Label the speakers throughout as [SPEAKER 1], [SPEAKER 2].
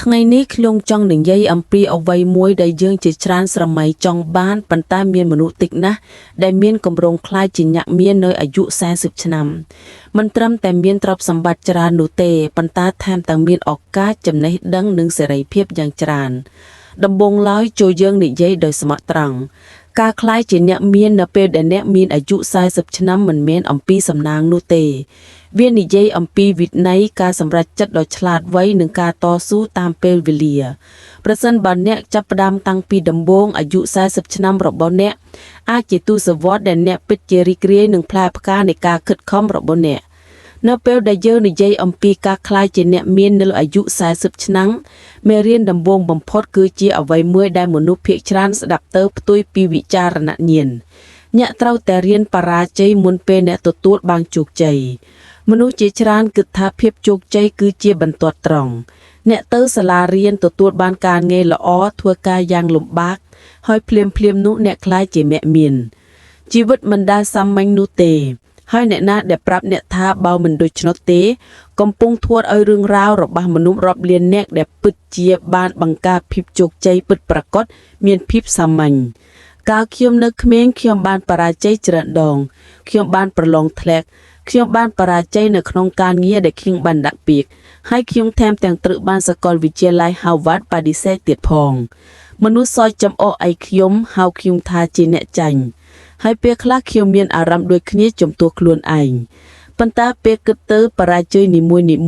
[SPEAKER 1] ថ្ងៃនេះខ្ញុំចង់និយាយអំពីអ្វីមួយដែលយើងជាច្រើនស្រមៃចង់បានប៉ុន្តែមានមនុស្សតិចណាស់ដែលមានកម្រងខ្លាចជាញាក់មាននៅអាយុ40ឆ្នាំមិនត្រឹមតែមានទ្រព្យសម្បត្តិច្រើននោះទេប៉ុន្តែថែមទាំងមានឱកាសចំណេះដឹងនិងសេរីភាពយ៉ាងច្រើនដំបូងឡើយចូលយើងនិយាយដោយស្មោះត្រង់ការខ្លាចជាអ្នកមាននៅពេលដែលអ្នកមានអាយុ40ឆ្នាំមិនមែនអំពីសំណាងនោះទេវានិយាយអំពីវិន័យការសម្រេចចិត្តដ៏ឆ្លាតវៃនិងការតស៊ូតាមពេលវេលាប្រសិនបើអ្នកចាប់ផ្ដើមតាំងពីដំបូងអាយុ40ឆ្នាំរបស់អ្នកអាចជាទសវត្សរ៍ដែលអ្នកពិតជារីករាយនឹងផ្លែផ្កានៃការខិតខំរបស់អ្នកនៅពេលដែលយើងនិយាយអំពីការខ្លាចជាអ្នកមាននៅអាយុ40ឆ្នាំមេរៀនដំបូងបំផុតគឺជាអ្វីមួយដែលមនុស្សភាគច្រើនស្ដាប់ទៅផ្ទុយពីវិចារណញ្ញាណអ្នកត្រូវតែរៀនបរាជ័យមុនពេលអ្នកទទួលបានជោគជ័យមនុស្សជាច្រើនគិតថាភាពជោគជ័យគឺជាបន្ទាត់ត្រង់អ្នកទៅសាលារៀនទទួលបានការងារល្អធ្វើការយ៉ាងលំបាកហើយភ្លាមនោះអ្នកខ្លាចជាអ្នកមានជីវិតមិនដែលសាមញ្ញនោះទេហើយអ្នកណាដែលប្រាប់អ្នកថាបើមិនដូច្នោះទេកំពុងធ្វើឲ្យរឿងរ៉ាវរបស់មនុស្សរាប់លាននាក់ដែលពិតជាបានបង្កើតភាពជោគជ័យពិតប្រាកដមានភាពសាមញ្ញកាលខ្ញុំនៅក្មេងខ្ញុំបានបរាជ័យច្រើនដងខ្ញុំបានប្រឡងធ្លាក់ខ្ញុំបានបរាជ័យនៅក្នុងការងារដែលខ្ញុំបានដាក់ពាក្យហើយខ្ញុំថែមទាំងត្រូវបានសាកលវិទ្យាល័យ Harvard បដិសេធទៀតផងមនុស្សសើចចំអកឲ្យខ្ញុំហៅខ្ញុំថាជាអ្នកចាញ់ហើយពេលខ្លះខ្ញុំមានអារម្មណ៍ដូចគ្នាចំពោះខ្លួនឯងប៉ុន្តែពេលគិតទៅបរាជ័យនី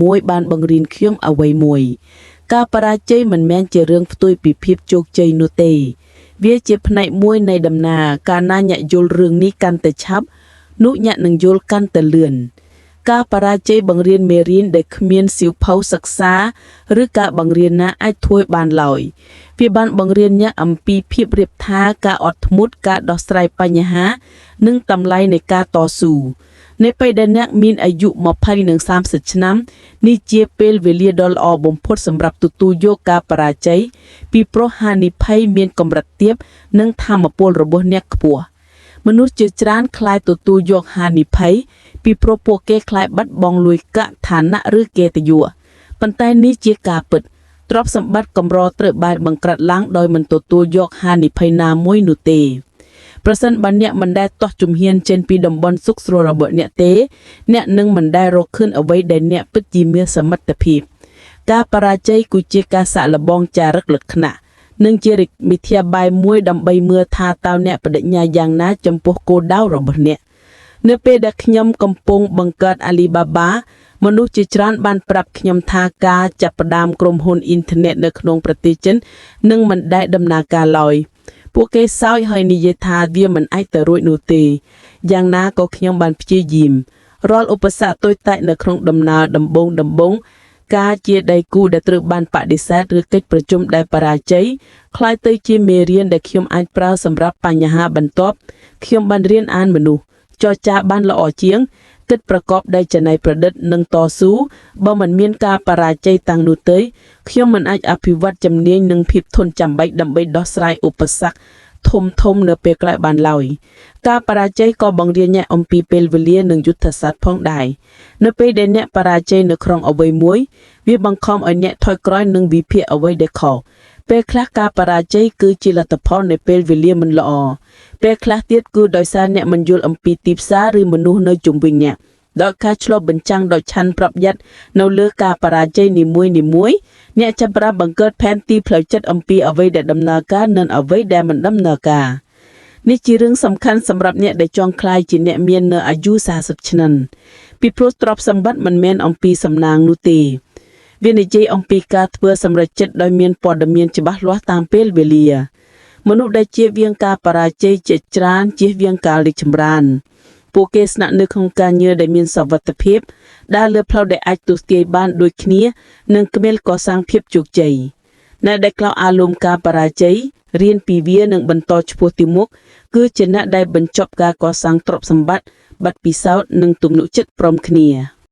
[SPEAKER 1] មួយបានបង្រៀនខ្ញុំអ្វីមួយការបរាជ័យមិនមែនជារឿងផ្ទុយពីភាពជោគជ័យនោះទេវាជាផ្នែកមួយនៃដំណើរកាលណាអ្នកយល់រឿងនេះកាន់តែឆាប់នោះអ្នកនឹងយល់កាន់តែលឿនការបរាជ័យបង្រៀនមេរៀនដែលគ្មានសៀវភៅសិក្សាឬការបង្រៀនណាអាចធ្វើបានឡើយវាបានបង្រៀនអ្នកអំពីភាពរៀបថាការអត់ធ្មត់ការដោះស្រាយបញ្ហានិងតម្លៃនៃការតស៊ូនៅពេលដែលអ្នកមានអាយុ20និង30ឆ្នាំនេះជាពេលវេលាដ៏ល្អបំផុតសម្រាប់ទទួលយកការបរាជ័យពីព្រោះហានិភ័យមានកម្រិតទាបនិងថាមពលរបស់អ្នកខ្ពស់មនុស្សជាច្រើនខ្លាចទទួលយកហានិភ័យពីព្រោះពួកគេខ្លាចបាត់បង់លុយកាក់ឋានៈឬកិត្តិយសប៉ុន្តែនេះជាការពិតទ្រព្យសម្បត្តិកម្រត្រូវបានបង្កើតឡើងដោយមិនទទួលយកហានិភ័យណាមួយនោះទេប្រសិនបើអ្នកមិនដែលទាស់ជំហានចេញពីតំបន់សុខស្រួលរបស់អ្នកទេអ្នកនឹងមិនដែលរកឃើញអ្វីដែលអ្នកពិតជាមានសមត្ថភាពការបរាជ័យគឺជាការសាកល្បងចារឹកលក្ខណៈនិងជាវិទ្យាបាយមួយដើម្បីមើលថាតើអ្នកបដិញ្ញាយ៉ាងណាចំពោះគោលដៅរបស់អ្នកនៅពេលដែលខ្ញុំកំពុងបង្កើត Alibaba មនុស្សជាច្រើនបានប្រាប់ខ្ញុំថាការចាប់ផ្ដើមក្រុមហ៊ុនអ៊ីនធឺណិតនៅក្នុងប្រទេសចិននឹងមិនដែលដំណើរការឡើយពួកគេសើចហើយនិយាយថាវាមិនអាចទៅរួចនោះទេយ៉ាងណាក៏ខ្ញុំបានព្យាយាមរាល់ឧបសគ្គតូចតាចនៅក្នុងដំណើរដំបូងការជាដៃគូដែលត្រូវបានបដិសេធឬកិច្ចប្រជុំដែលបរាជ័យคล้ายទៅជាមេរៀនដែលខ្ញុំអាចប្រើសម្រាប់បញ្ហាបន្ទាប់ខ្ញុំបានរៀនអានមនុស្សចរចាបានល្អជាងគិតប្រកបដោយច្នៃប្រឌិតនិងតស៊ូបើមិនមានការបរាជ័យតាំងនោះទេខ្ញុំមិនអាចអភិវឌ្ឍជំនាញនិងភាពធន់ចាំបាច់ដើម្បីដោះស្រាយឧបសគ្គធំនៅពេលក្រោយបានឡើយការបរាជ័យក៏បង្រៀនអ្នកអំពីពេលវេលានិងយុទ្ធសាស្ត្រផងដែរនៅពេលដែលអ្នកបរាជ័យនៅក្នុងអ្វីមួយវាបង្ខំឲ្យអ្នកថយក្រោយនិងវិភាគអ្វីដែលខុសពេលខ្លះការបរាជ័យគឺជាលទ្ធផលនៃពេលវេលាមិនល្អពេលខ្លះទៀតគឺដោយសារអ្នកមិនយល់អំពីទីផ្សារឬមនុស្សនៅជុំវិញអ្នកដោយការឆ្លុះបញ្ចាំងដោយឆន្ទប្រយ័ត្ននៅលើការបរាជ័យនីមួយអ្នកចាប់ផ្ដើមបង្កើតផែនទីផ្លូវចិត្តអំពីអ្វីដែលដំណើរការនិងអ្វីដែលមិនដំណើរការនេះជារឿងសំខាន់សម្រាប់អ្នកដែលចង់ក្លាយជាអ្នកមាននៅអាយុ40ឆ្នាំពីព្រោះទ្រព្យសម្បត្តិមិនមែនអំពីសំណាងនោះទេវានិយាយអំពីការធ្វើសម្រេចចិត្តដោយមានព័ត៌មានច្បាស់លាស់តាមពេលវេលាមនុស្សដែលជៀសវាងការបរាជ័យជាច្រើនជៀសវាងការរីកចម្រើនពួកគេស្នាក់នៅក្នុងការងារដែលមានសុវត្ថិភាពដើរលើផ្លូវដែលអាចទស្សន៍ទាយបានដូចគ្នានិងគ្មានកសាងភាពជោគជ័យអ្នកដែលក្លោអាលំការបរាជ័យរៀនពីវានិងបន្តឆ្ពោះទីមុខគឺជាអ្នកដែលបញ្ចប់ការកសាងទ្រព្យសម្បត្តិបទពិសោធន៍និងទំនុកចិត្តព្រមគ្នា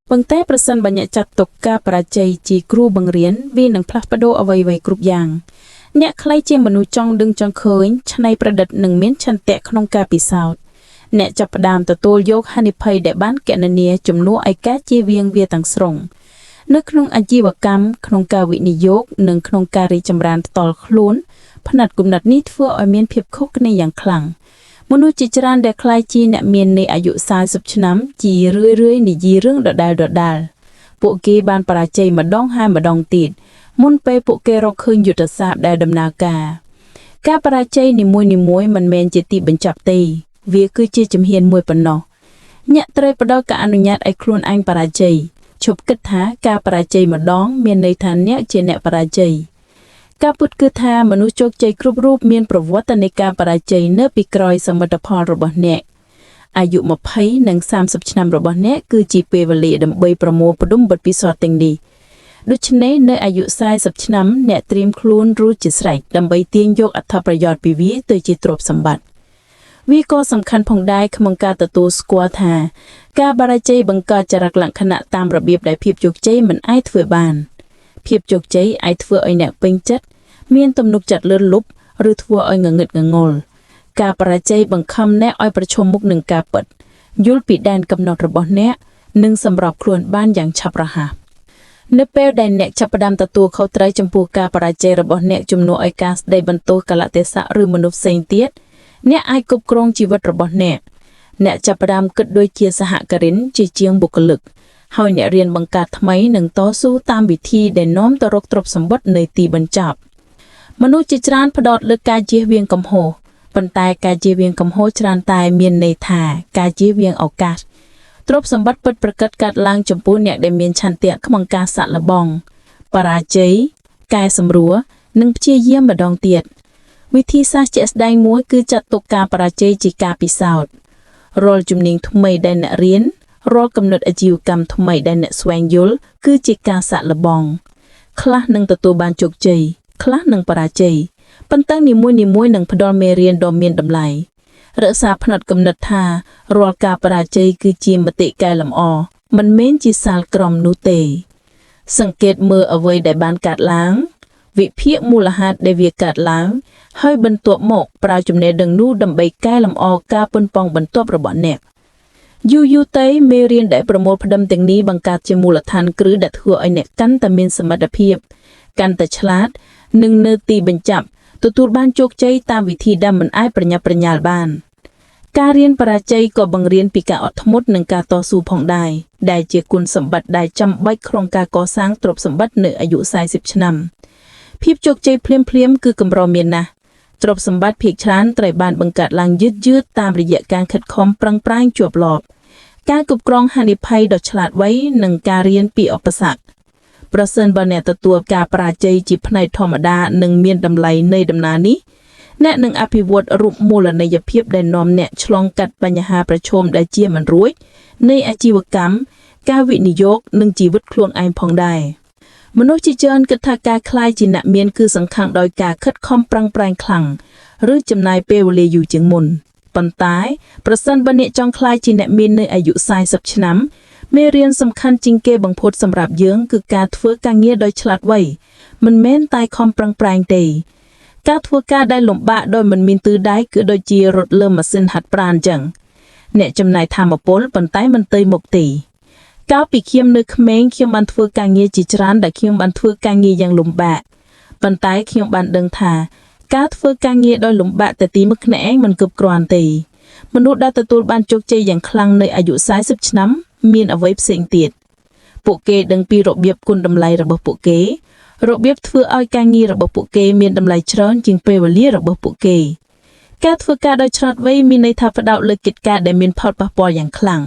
[SPEAKER 1] ប៉ុន្តែប្រសិនបើអ្នកចាត់ទុកការបរាជ័យជាគ្រូបង្រៀនវានឹងផ្លាស់ប្ដូរអ្វីៗគ្រប់យ៉ាងអ្នកខ្លៃជាមនុស្សចង់ដឹងចង់ឃើញច្នៃប្រឌិតនិងមានឆន្ទៈក្នុងការពិសោធន៍អ្នកចាប់ផ្ដើមទទួលយកហានិភ័យដែលបានគណនាជំនួសឲ្យការជៀសវាងវាទាំងស្រុង នៅក្នុងអាជីវកម្មក្នុងការវិនិយោគនិងក្នុងការរីកចម្រើនផ្ទាល់ខ្លួនផ្នែកគំនិតនេះធ្វើឲ្យមានភាពខុសគ្នាយ៉ាងខ្លាំងមនុស្សជាច្រើនដែលក្លាយជាអ្នកមាននៃអាយុ40ឆ្នាំជារឿយៗនិយាយរឿងដដែលៗពួកគេបានបរាជ័យម្ដងហើយម្ដងទៀតមុនពេលពួកគេរកឃើញយុទ្ធសាស្ត្រដែលដំណើរការបរាជ័យនីមួយៗមិនមែនជាទីបញ្ចប់ទេវាគឺជាជំហានមួយប៉ុណ្ណោះអ្នកត្រូវផ្ដល់ការអនុញ្ញាតឲ្យខ្លួនឯងបរាជ័យឈប់គិតថាការបរាជ័យម្ដងមានន័យថាអ្នកជាអ្នកបរាជ័យការពិតគឺថាមនុស្សជោគជ័យគ្រប់រូបមានប្រវត្តិនៃការបរាជ័យនៅពីក្រោយសមិទ្ធផលរបស់អ្នកអាយុ20និង30ឆ្នាំរបស់អ្នកគឺជាពេលវេលាដើម្បីប្រមូលផ្ដុំបទពិសោធន៍ទាំងនេះដូច្នេះនៅអាយុ40ឆ្នាំអ្នកត្រៀមខ្លួនរួចជាស្រេចដើម្បីទាញយកអត្ថប្រយោជន៍ពីវាទៅជាទ្រព្យសម្បត្តិវាក៏សំខាន់ផងដែរក្នុងការទទួលស្គាល់ថាការបរាជ័យបង្កើតចរិតលក្ខណៈតាមរបៀបដែលភាពជោគជ័យមិនអាចធ្វើបានភាពជោគជ័យអាចធ្វើឲ្យអ្នកពេញចិត្តមានទំនុកចិត្តលឿនលប់ឬធ្វើឲ្យងងឹតងងល់ការបរាជ័យបង្ខំអ្នកឲ្យប្រឈមមុខនឹងការពិតយល់ពីដែនកំណត់របស់អ្នកនិងសម្របខ្លួនបានយ៉ាងឆាប់រហ័សនៅពេលដែលអ្នកចាប់ផ្ដើមទទួលខុសត្រូវចំពោះការបរាជ័យរបស់អ្នកជំនួសឲ្យការស្ដីបន្ទោសកលៈទេសៈឬមនុស្សផ្សេងទៀតអ្នកអាចគ្រប់គ្រងជីវិតរបស់អ្នកចាប់ផ្ដើមគិតដូចជាសហការិនជាជាងបុគ្គលិកហើយអ្នករៀនបង្កើតថ្មីនិងតស៊ូតាមវិធីដែលនាំទៅរកទ្រព្យសម្បត្តិនៅទីបញ្ចប់មនុស្សជាច្រើនផ្ដោតលើការជៀសវាងកំហុសប៉ុន្តែការជៀសវាងកំហុសច្រើនតែមានន័យថាការជៀសវាងឱកាសទ្រព្យសម្បត្តិពិតប្រាកដកើតឡើងចំពោះអ្នកដែលមានឆន្ទៈក្នុងការសាក់លបងបរាជ័យកែសម្រួលនិងព្យាយាមម្ដងទៀតវិធីសាស្ត្រជាក់ស្ដែងមួយគឺចាត់ទុកការបរាជ័យជាការពិសោធន៍រាល់ជំនាញថ្មីដែលអ្នករៀនរាល់គំនិតអាជីវកម្មថ្មីដែលអ្នកស្វែងយល់គឺជាការសាក់លបងខ្លះនឹងទទួលបានជោគជ័យខ្លះនឹងបរាជ័យប៉ុន្តែនីមួយៗនឹងផ្ដល់មេរៀនដ៏មានតម្លៃរក្សាផ្នត់គំនិតថារាល់ការបរាជ័យគឺជាមតិកែលម្អមិនមែនជាសាលក្រមនោះទេសង្កេតមើលអ្វីដែលបានកើតឡើងវិភាគមូលហេតុដែលវាកើតឡើងហើយបន្ទាប់មកប្រើចំណេះដឹងនោះដើម្បីកែលម្អការប៉ុនប៉ងបន្ទាប់របស់អ្នកយូរទៅមេរៀនដែលប្រមូលផ្ដុំទាំងនេះបង្កើតជាមូលដ្ឋានគ្រឹះដែលធ្វើឲ្យអ្នកកាន់តែមានសមត្ថភាពកាន់តែឆ្លាតនិងនៅទីបញ្ចប់ទទួលបានជោគជ័យតាមវិធីដែលមិនអាចប្រញាប់ប្រញាល់បានការរៀនបរាជ័យក៏បង្រៀនពីការអត់ធ្មត់និងការតស៊ូផងដែរដែលជាគុណសម្បត្តិដែលចាំបាច់ក្នុងការកសាងទ្រព្យសម្បត្តិនៅអាយុ40ឆ្នាំភាពជោគជ័យភ្លាមៗគឺកម្រមានណាស់ទ្រព្យសម្បត្តិភាគច្រើនត្រូវបានបង្កើតឡើងយឺតៗតាមរយៈការខិតខំប្រឹងប្រែងជាប់លាប់ការគ្រប់គ្រងហានិភ័យដ៏ឆ្លាតវៃនិងការរៀនពីឧបសគ្គប្រសិនបើអ្នកទទួលការបរាជ័យជាផ្នែកធម្មតានិងមានតម្លៃនៃដំណើរនេះអ្នកនឹងអភិវឌ្ឍរូបមូលនីយភាពដែលនាំអ្នកឆ្លងកាត់បញ្ហាប្រឈមដែលជាមិនរួចនៃអាជីវកម្មការវិនិយោគនិងជីវិតខ្លួនឯងផងដែរមនុស្សជាច្រើនគិតថាការក្លាយជាអ្នកមានគឺសង្ខឹងដោយការខិតខំប្រឹងប្រែងខ្លាំងឬចំណាយពេលវេលាយូរជាងមុនប៉ុន្តែប្រសិនបើអ្នកចង់ក្លាយជាអ្នកមាននៅអាយុ40ឆ្នាំមេរៀនសំខាន់ជាងគេបំផុតសម្រាប់យើងគឺការធ្វើការងារដោយឆ្លាតវៃមិនមែនតែខំប្រឹងប្រែងទេការធ្វើការដែលលំបាកដោយមិនមានទិសដៅគឺដូចជារត់លើម៉ាស៊ីនហាត់ប្រាណអញ្ចឹងអ្នកចំណាយថាមពលប៉ុន្តែមិនទៅមុខទេកាលពីខ្ញុំនៅក្មេងខ្ញុំបានធ្វើការងារជាច្រើនដែលខ្ញុំបានធ្វើការងារយ៉ាងលំបាកប៉ុន្តែខ្ញុំបានដឹងថាការធ្វើការងារដោយលំបាកតែទីមួយឯងមិនគ្រប់គ្រាន់ទេមនុស្សដែលទទួលបានជោគជ័យយ៉ាងខ្លាំងនៅអាយុ40ឆ្នាំមានអ្វីផ្សេងទៀតពួកគេដឹងពីរបៀបគុណតម្លៃរបស់ពួកគេរបៀបធ្វើឲ្យការងាររបស់ពួកគេមានតម្លៃច្រើនជាងពេលវេលារបស់ពួកគេការធ្វើការដោយឆ្លាតវៃមានន័យថាផ្ដោតលើកិច្ចការដែលមានផលប៉ះពាល់យ៉ាងខ្លាំង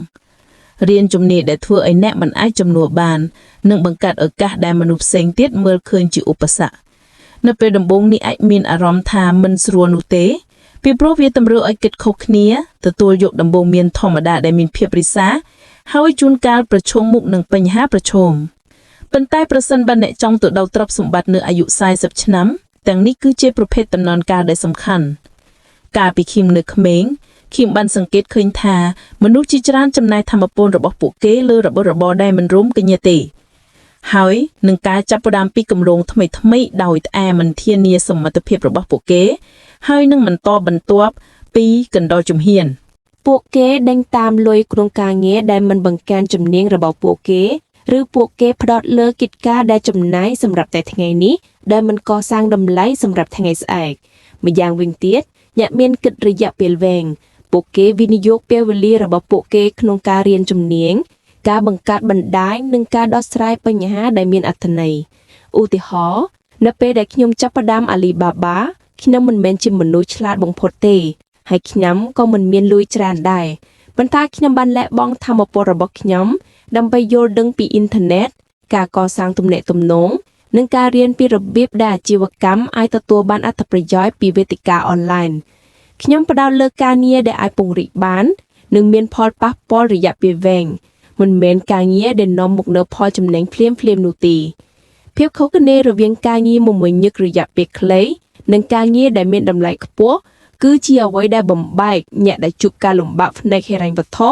[SPEAKER 1] រៀនជំនាញដែលធ្វើឲ្យអ្នកមិនអាចជំនួសបាននិងបង្កើតឱកាសដែលមនុស្សផ្សេងទៀតមើលឃើញជាឧបសគ្គនៅពេលដំបូងនេះអាចមានអារម្មណ៍ថាមិនស្រួលនោះទេពីព្រោះវាតម្រូវឲ្យគិតខុសគ្នាទទួលយកដំបូងមានធម្មតាដែលមានភាពរិសាហើយជួនកាលប្រឈមមុខនឹងបញ្ហាប្រឈមប៉ុន្តែប្រសិនបើអ្នកចង់ទៅដល់ទ្រព្យសម្បត្តិនៅអាយុ40ឆ្នាំទាំងនេះគឺជាប្រភេទដំណើរការដែលសំខាន់កាលពីខ្ញុំនៅក្មេងខ្ញុំបានសង្កេតឃើញថាមនុស្សជាច្រើនចំណាយថាមពលរបស់ពួកគេលើរបស់របរដែលមិនរួមគញ្ញាទេហើយនឹងការចាប់ផ្ដើមពីគម្រោងថ្មីៗដោយតែមិនធានាសមត្ថភាពរបស់ពួកគេហើយនឹងបន្តបន្ទាប់ពីកណ្ដោជំហាន
[SPEAKER 2] ពួកគេដេញតាមលុយក្នុងការងារដែលមិនបង្កើនជំនាញរបស់ពួកគេ ឬពួកគេផ្ដោតលើកិច្ចការដែលចំណាយសម្រាប់តែថ្ងៃនេះដែលមិនកសាងតម្លៃសម្រាប់ថ្ងៃស្អែកម្យ៉ាងវិញទៀតអ្នកមានគិតរយៈពេលវែងពួកគេវិនិយោគពេលវេលារបស់ពួកគេក្នុងការរៀនជំនាញការបង្កើតបណ្ដាញនិងការដោះស្រាយបញ្ហាដែលមានអត្ថន័យឧទាហរណ៍នៅពេលដែលខ្ញុំចាប់ផ្ដើម Alibaba ខ្ញុំមិនមែនជាមនុស្សឆ្លាតបំផុតទេហើយខ្ញុំក៏មិនមានលុយច្រើនដែរប៉ុន្តែខ្ញុំបានលះបង់ថាមពលរបស់ខ្ញុំដើម្បីយល់ដឹងពីអ៊ីនធឺណិតការកសាងទំនាក់ទំនងនិងការរៀនពីរបៀបដែលអាជីវកម្មអាចទទួលបានអត្ថប្រយោជន៍ពីវេទិកាអនឡាញខ្ញុំផ្ដោតលើការងារដែលអាចពង្រីកបាននិងមានផលប៉ះពាល់រយៈពេលវែងមិនមែនការងារដែលនាំមកនូវផលចំណេញភ្លាមៗនោះទេភាពខុសគ្នារវាងការងារមមាញឹករយៈពេលខ្លីនិងការងារដែលមានតម្លៃខ្ពស់គឺជាអ្វីដែលបំបែកអ្នកដែលជួបការលំបាកផ្នែកហិរញ្ញវត្ថុ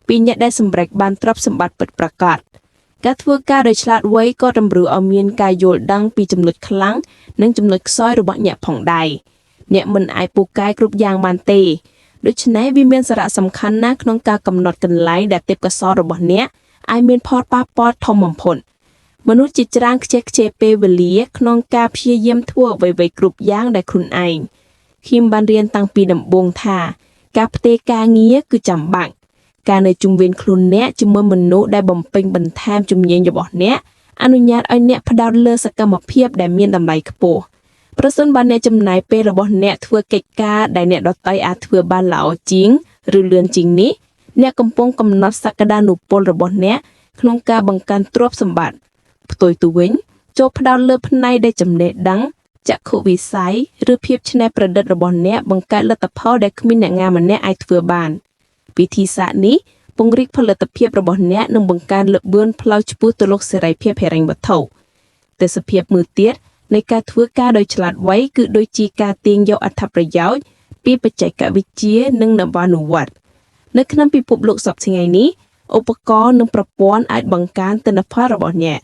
[SPEAKER 2] ពីអ្នកដែលសម្រេចបានទ្រព្យសម្បត្តិពិតប្រាកដការធ្វើការដោយឆ្លាតវៃក៏តម្រូវឲ្យមានការយល់ដឹងពីចំណុចខ្លាំងនិងចំណុចខ្សោយរបស់អ្នកផងដែរអ្នកមិនអាចពូកែគ្រប់យ៉ាងបានទេដូច្នេះវាមានសារៈសំខាន់ណាស់ក្នុងការកំណត់កន្លែងដែលទេពកោសល្យរបស់អ្នកអាចមានផលប៉ះពាល់ធំបំផុតមនុស្សជាច្រើនខ្ជះខ្ជាយពេលវេលាក្នុងការព្យាយាមធ្វើអ្វីៗគ្រប់យ៉ាងដែលខ្លួនឯងខ្ញុំបានរៀនតាំងពីដំបូងថាការផ្ទេរការងារគឺចាំបាច់ការនៅជុំវិញខ្លួនអ្នកជាមួយមនុស្សដែលបំពេញបន្ថែមជំនាញរបស់អ្នកអនុញ្ញាតឲ្យអ្នកផ្ដោតលើសកម្មភាពដែលមានតម្លៃខ្ពស់ប្រសិនបើអ្នកចំណាយពេលរបស់អ្នកធ្វើកិច្ចការដែលអ្នកដទៃអាចធ្វើបានល្អជាងឬលឿនជាងនេះអ្នកកំពុងកំណត់សក្តានុពលរបស់អ្នកក្នុងការបង្កើនទ្រព្យសម្បត្តិផ្ទុយទៅវិញចូលផ្ដោតលើផ្នែកដែលចំណេះដឹងចក្ខុវិស័យឬភាពច្នៃប្រឌិតរបស់អ្នកបង្កើតលទ្ធផលដែលគ្មានអ្នកណាម្នាក់អាចធ្វើបានវិធីសាស្ត្រនេះពង្រីកផលិតភាពរបស់អ្នកនិងបង្កើនល្បឿនផ្លូវឆ្ពោះទៅរកសេរីភាពហិរញ្ញវត្ថុទេសភាពមួយទៀតនៃការធ្វើការដោយឆ្លាតវៃគឺដូចជាការទាញយកអត្ថប្រយោជន៍ពីបច្ចេកវិទ្យានិងនវានុវត្តន៍នៅក្នុងពិភពលោកសព្វថ្ងៃនេះឧបករណ៍និងប្រព័ន្ធអាចបង្កើនទិន្នផលរបស់អ្នក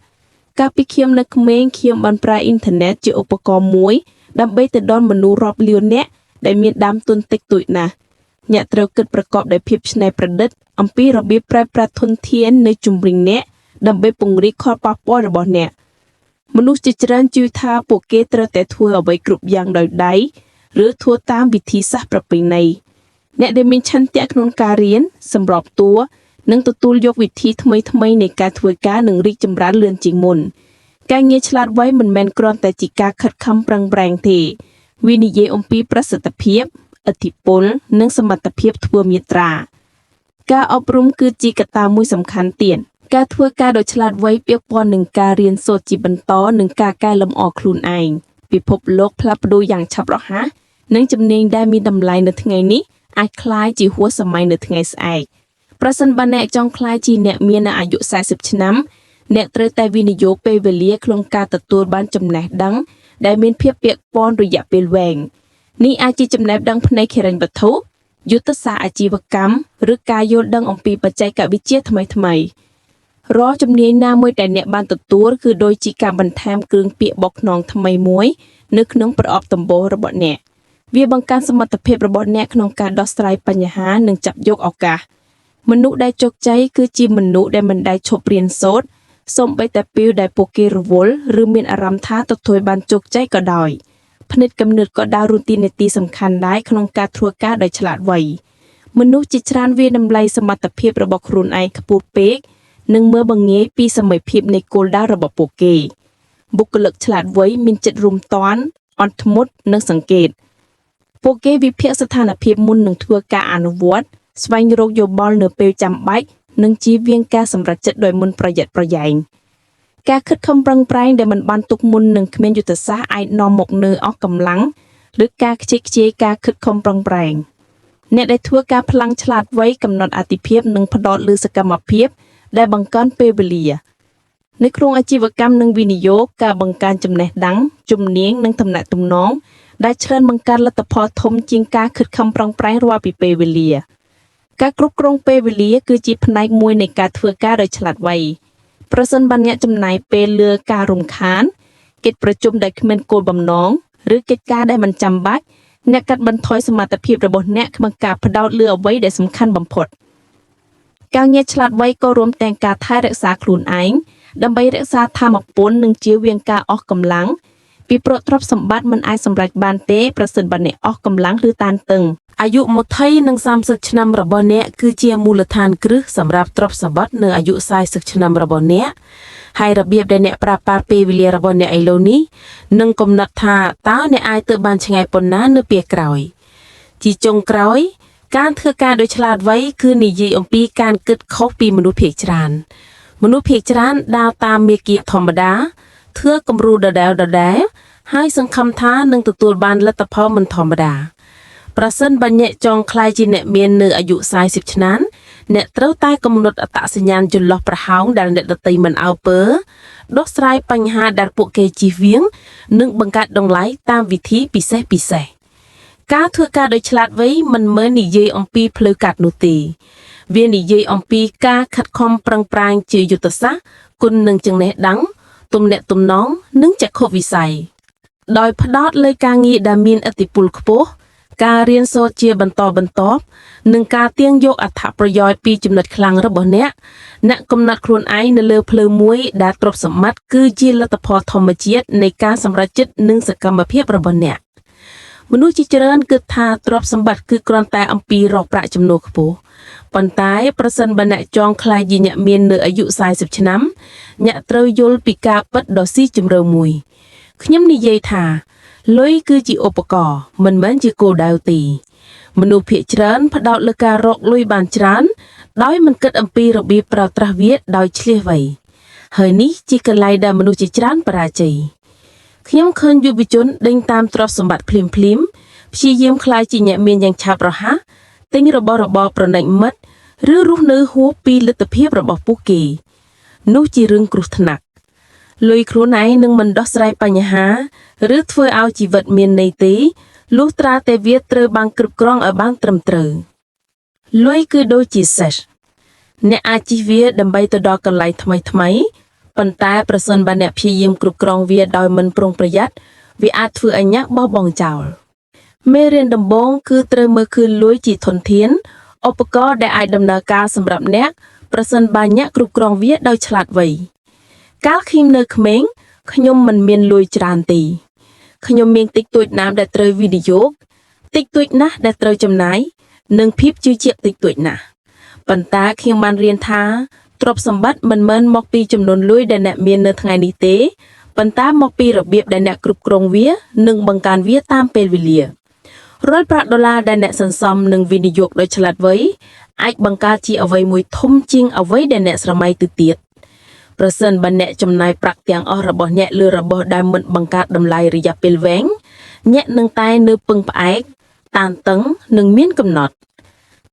[SPEAKER 2] កាលពីខ្ញុំនៅក្មេងខ្ញុំបានប្រើអ៊ីនធឺណិតជាឧបករណ៍មួយដើម្បីទៅដល់មនុស្សរាប់លាននាក់ដែលមានដើមទុនតិចតួចណាស់អ្នកត្រូវគិតប្រកបដោយភាពច្នៃប្រឌិតអំពីរបៀបប្រើប្រាស់ធនធាននៅជុំវិញអ្នកដើម្បីពង្រីកផលប៉ះពាល់របស់អ្នកមនុស្សជាច្រើនជឿថាពួកគេត្រូវតែធ្វើអ្វីគ្រប់យ៉ាងដោយដៃឬធ្វើតាមវិធីសាស្ត្រប្រពៃណីអ្នកដែលមានឆន្ទៈក្នុងការរៀនសម្របតួនិងទទួលយកវិធីថ្មីៗនៃការធ្វើការនឹងរីកចម្រើនលឿនជាងមុនការងារឆ្លាតវៃមិនមែនគ្រាន់តែជាការខិតខំប្រឹងប្រែងទេវានិយាយអំពីប្រសិទ្ធភាពឥទ្ធិពលនិងសមត្ថភាពធ្វើមាត្រាការអប់រំគឺជាកត្តាមួយសំខាន់ទៀតការធ្វើការដោយឆ្លាតវៃពាក់ព័ន្ធនឹងការរៀនសូត្រជាបន្តនិងការកែលម្អខ្លួនឯងពិភពលោកផ្លាស់ប្ដូរយ៉ាងឆាប់រហ័សនិងជំនាញដែលមានតម្លៃនៅថ្ងៃនេះអាចក្លាយជាហួសសម័យនៅថ្ងៃស្អែកប្រសិនបើអ្នកចង់ក្លាយជាអ្នកមានអាយុ40ឆ្នាំអ្នកត្រូវតែវិនិយោគពេលវេលាក្នុងការទទួលបានចំណេះដឹងដែលមានភាពពាក់ព័ន្ធរយៈពេលវែងនេះអាចជាចំណេះដឹងផ្នែកហិរញ្ញវត្ថុយុទ្ធសាស្ត្រអាជីវកម្មឬការយល់ដឹងអំពីបច្ចេកវិទ្យាថ្មីៗរាល់ជំនាញណាមួយដែលអ្នកបានទទួលគឺដូចជាការបន្ថែមគ្រឿងពាក្យបោកខ្នងថ្មីមួយនៅក្នុងប្រអប់ដំបូលរបស់អ្នកវាបង្កើនសមត្ថភាពរបស់អ្នកក្នុងការដោះស្រាយបញ្ហានិងចាប់យកឱកាសមនុស្សដែលជោគជ័យគឺជាមនុស្សដែលមិនដែលឈប់រៀនសូត្រសូម្បីតែពេលដែលពួកគេរវល់ឬមានអារម្មណ៍ថាទទួលបានជោគជ័យក៏ដោយផ្នែកកំណត់ក៏ដើររតួនាទីសំខាន់ដែរក្នុងការធ្វើការដោយឆ្លាតវៃមនុស្សជាច្រើនវាតម្លៃសមត្ថភាពរបស់ខ្លួនឯងខ្ពស់ពេកនិងមើលបង្ងាយពីសមត្ថភាពនៃគោលដៅរបស់ពួកគេបុគ្គលិកឆ្លាតវៃមានចិត្តរួមតាន់អត់ធ្មត់និងសង្កេតពួកគេវិភាគស្ថានភាពមុននឹងធ្វើការអនុវត្តស្វែងរកយោបល់នៅពេលចាំបាច់និងជៀសវាងការសម្រេចចិត្តដោយមុនប្រយ័ត្នប្រយែងការខិតខំប្រឹងប្រែងដែលមិនបានទុកមុននឹងគ្មានយុទ្ធសាស្ត្រអាចនាំមកនូវអស់កម្លាំងឬការខ្ជិលខ្ជាយការខិតខំប្រឹងប្រែងអ្នកដែលធ្វើការផ្លាំងឆ្លាតវៃកំណត់អាទិភាពនិងផ្ដោតលើសកម្មភាពដែលបង្កើនពេលវេលានៅក្នុងអាជីវកម្មនិងវិនិយោគការបង្កើនចំណេះដឹងជំនាញនិងទំនាក់ទំនងដែលច្រើនបង្កើនលទ្ធផលធំជាងការខិតខំប្រឹងប្រែងរាល់ពីពេលវេលាការគ្រប់គ្រងពេលវេលាគឺជាផ្នែកមួយនៃការធ្វើការដោយឆ្លាតវៃប្រសិនបើអ្នកចំណាយពេលលើការរំខានកិច្ចប្រជុំដែលគ្មានគោលបំណងឬកិច្ចការដែលមិនចាំបាច់អ្នកកាត់បន្ថយសមត្ថភាពរបស់អ្នកក្នុងការផ្ដោតលើអ្វីដែលសំខាន់បំផុតការងារឆ្លាតវៃក៏រួមទាំងការថែរក្សាខ្លួនឯង ដើម្បីរក្សាធម៌ពលនិងជៀសវាងការអស់កម្លាំងពីព្រោះទ្រព្យសម្បត្តិមិនអាចសម្រេចបានទេប្រសិនបើអ្នកអស់កម្លាំងឬតានតឹង
[SPEAKER 1] អាយុ20និង30ឆ្នាំរបស់អ្នកគឺជាមូលដ្ឋានគ្រឹះសម្រាប់ទ្រព្យសម្បត្តិនៅអាយុ40ឆ្នាំរបស់អ្នកហើយរបៀបដែលអ្នកប្រើប្រាស់ពេលវេលារបស់អ្នកឥឡូវនេះនឹងកំណត់ថាតើអ្នកអាចទៅបានឆ្ងាយប៉ុណ្ណានៅពេលក្រោយជាចុងក្រោយការធ្វើការដោយឆ្លាតវៃគឺនិយាយអំពីការគិតខុសពីមនុស្សភាគច្រើនមនុស្សភាគច្រើនដើរតាមមាគ៌ាធម្មតាធ្វើគំរូដដែលហើយសង្ឃឹមថានឹងទទួលបានលទ្ធផលមិនធម្មតាប្រសិនបើអ្នកចង់ក្លាយជាអ្នកមាននៅអាយុ40ឆ្នាំអ្នកត្រូវតែកំណត់អត្តសញ្ញាណចន្លោះប្រហោងដែលអ្នកដទៃមិនអើពើដោះស្រាយបញ្ហាដែលពួកគេជៀសវាងនិងបង្កើតតម្លៃតាមវិធីពិសេសការធ្វើការដោយឆ្លាតវៃមិនមែននិយាយអំពីផ្លូវកាត់នោះទេវានិយាយអំពីការខិតខំប្រឹងប្រែងជាយុទ្ធសាស្ត្រគុណនឹងចំណេះដឹងទំនាក់ទំនងនិងចក្ខុវិស័យដោយផ្ដោតលើការងារដែលមានឥទ្ធិពលខ្ពស់ការរៀនសូត្រជាបន្តបន្ទាប់និងការទាញយកអត្ថប្រយោជន៍ពីចំណុចខ្លាំងរបស់អ្នកកំណត់ខ្លួនឯងនៅលើផ្លូវមួយដែលទ្រព្យសម្បត្តិគឺជាលទ្ធផលធម្មជាតិនៃការសម្រេចចិត្តនិងសកម្មភាពរបស់អ្នកមនុស្សជាច្រើនគិតថាទ្រព្យសម្បត្តិគឺគ្រាន់តែអំពីរកប្រាក់ចំណូលខ្ពស់ប៉ុន្តែប្រសិនបើអ្នកចង់ក្លាយជាអ្នកមាននៅអាយុ40ឆ្នាំអ្នកត្រូវយល់ពីការពិតដ៏ស៊ីជម្រៅមួយខ្ញុំនិយាយថាលុយគឺជាឧបករណ៍មិនមែនជាគោលដៅទេមនុស្សភាគច្រើនផ្ដោតលើការរកលុយបានច្រើនដោយមិនគិតអំពីរបៀបប្រើប្រាស់វាដោយឆ្លៀសវៃហើយនេះជាកន្លែងដែលមនុស្សជាច្រើនបរាជ័យខ្ញុំឃើញយុវជនដេញតាមទ្រព្យសម្បត្តិភ្លាមព្យាយាមក្លាយជាអ្នកមានយ៉ាងឆាប់រហ័សទិញរបស់របរប្រណិតមិត្តឬរស់នៅហួសពីលទ្ធភាពរបស់ពួកគេនោះជារឿងគ្រោះថ្នាក់លុយខ្លួនឯងនឹងមិនដោះស្រាយបញ្ហាឬធ្វើឲ្យជីវិតមានន័យទេលុះត្រាតែវាត្រូវបានគ្រប់គ្រងឲ្យបានត្រឹមត្រូវលុយគឺដូចជាសេះអ្នកអាចជិះវាដើម្បីទៅដល់កន្លែងថ្មីប៉ុន្តែប្រសិនបើអ្នកព្យាយាមគ្រប់គ្រងវាដោយមិនប្រុងប្រយ័ត្នវាអាចធ្វើឲ្យអ្នកបោះបង់ចោលមេរៀនដំបូងគឺត្រូវមើលឃើញលុយជាធនធានឧបករណ៍ដែលអាចដំណើរការសម្រាប់អ្នកប្រសិនបើអ្នកគ្រប់គ្រងវាដោយឆ្លាតវៃកាលខ្ញុំនៅក្មេងខ្ញុំមិនមានលុយច្រើនទេខ្ញុំមានតិចតួចណាស់ដែលត្រូវវិនិយោគតិចតួចណាស់ដែលត្រូវចំណាយនិងភាពជឿជាក់តិចតួចណាស់ប៉ុន្តែខ្ញុំបានរៀនថាទ្រព្យសម្បត្តិមិនមែនមកពីចំនួនលុយដែលអ្នកមាននៅថ្ងៃនេះទេប៉ុន្តែមកពីរបៀបដែលអ្នកគ្រប់គ្រងវានិងបង្កើនវាតាមពេលវេលារាល់ប្រាក់ដុល្លារដែលអ្នកសន្សំនិងវិនិយោគដោយឆ្លាតវៃអាចបង្កើតជាអ្វីមួយធំជាងអ្វីដែលអ្នកស្រមៃទៅទៀតប្រសិនបើអ្នកចំណាយប្រាក់ទាំងអស់របស់អ្នកលើរបស់ដែលមិនបង្កើតតម្លៃរយៈពេលវែងអ្នកនឹងតែនៅពឹងផ្អែកតានតឹងនិងមានកំណត់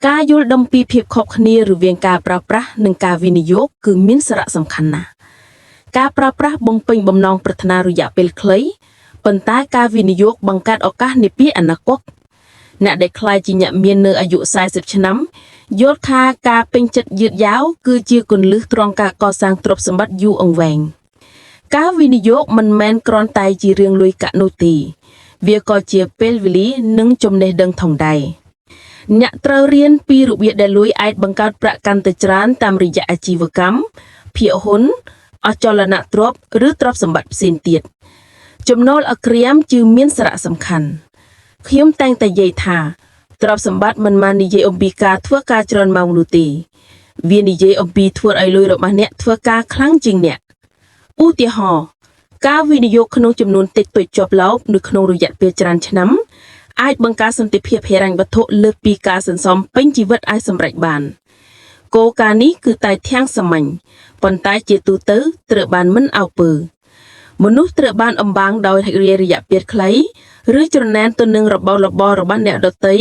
[SPEAKER 1] ការយល់ដឹងពីភាពខុសគ្នារវាងការប្រើប្រាស់និងការវិនិយោគគឺមានសារៈសំខាន់ណាស់ការប្រើប្រាស់បំពេញបំណងប្រាថ្នារយៈពេលខ្លីប៉ុន្តែការវិនិយោគបង្កើតឱកាសនាពេលអនាគតអ្នកដែលក្លាយជាអ្នកមាននៅអាយុ40ឆ្នាំយល់ថាការពេញចិត្តយឺតយ៉ាវគឺជាគន្លឹះត្រង់ការកសាងទ្រព្យសម្បត្តិយូរអង្វែងការវិនិយោគមិនមែនគ្រាន់តែជារឿងលុយកាក់នោះទេវាក៏ជាពេលវេលានិងចំណេះដឹងផងដែរអ្នកត្រូវរៀនពីរបៀបដែលលុយអាចបង្កើតប្រាក់កាន់តែច្រើនតាមរយៈអាជីវកម្មភាគហ៊ុនអចលនទ្រព្យឬទ្រព្យសម្បត្តិផ្សេងទៀតចំណូលអក្រាមគឺមានសារៈសំខាន់ខ្ញុំតែងតែនិយាយថាទ្រព្យសម្បត្តិមិនមែននិយាយអំពីការធ្វើការច្រើនម៉ោងនោះទេវានិយាយអំពីធ្វើឲ្យលុយរបស់អ្នកធ្វើការខ្លាំងជាងអ្នកឧទាហរណ៍ការវិនិយោគក្នុងចំនួនតិចតួចជាប់ឡោកនៅក្នុងរយៈពេលច្រើនឆ្នាំអាចបង្កើតសន្តិភាពហិរញ្ញវត្ថុលើសពីការសន្សំពេញជីវិតអាចសម្រេចបានគោលការណ៍នេះគឺតែធាងសាមញ្ញប៉ុន្តែជាទូទៅត្រូវបានមិនអើពើមនុស្សត្រូវបានអំបាំងដោយរយៈពេលខ្លីឬច្រណែនទៅនឹងរបស់អ្នកដទៃ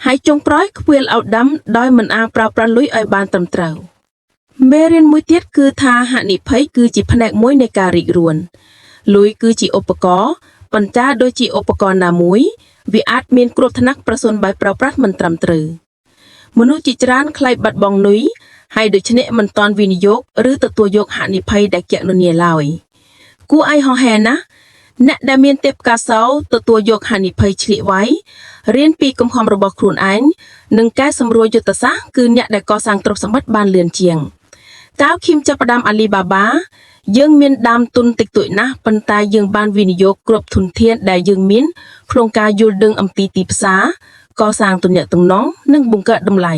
[SPEAKER 1] ហើយចុងក្រោយខ្វៀលឲ្យដាំដោយមិនអាចប្រើប្រាស់លុយឲ្យបានត្រឹមត្រូវមេរៀនមួយទៀតគឺថាហានិភ័យគឺជាផ្នែកមួយនៃការរីករួនលុយគឺជាឧបករណ៍ប៉ុន្តែដូចជាឧបករណ៍ណាមួយវាអាចមានគ្រោះថ្នាក់ប្រសិនបើប្រើប្រាស់មិនត្រឹមត្រូវមនុស្សជាច្រើនខ្លាចបាត់បង់លុយហើយដូច្នេះមិនទាន់វិនិយោគឬទទួលយកហានិភ័យដែលគណនាឡើយគួរឲ្យហោះហែណាស់អ្នកដែលមានទេពកោសល្យទទួលយកហានិភ័យឆ្លៀកវៃរៀនពីកំហុសរបស់ខ្លួនឯងនិងកែសម្រួលយុទ្ធសាស្ត្រគឺអ្នកដែលកសាងទ្រព្យសម្បត្តិបានលឿនជាង កាលឃីមចាប់ផ្ដើម Alibaba យើងមានដើមទុនតិចតួចណាស់ប៉ុន្តែយើងបានវិនិយោគគ្រប់ធនធានដែលយើងមានក្នុងការយល់ដឹងអំពីទីផ្សារកសាងទំនាក់ទំនងនិងបង្កើតតម្លៃ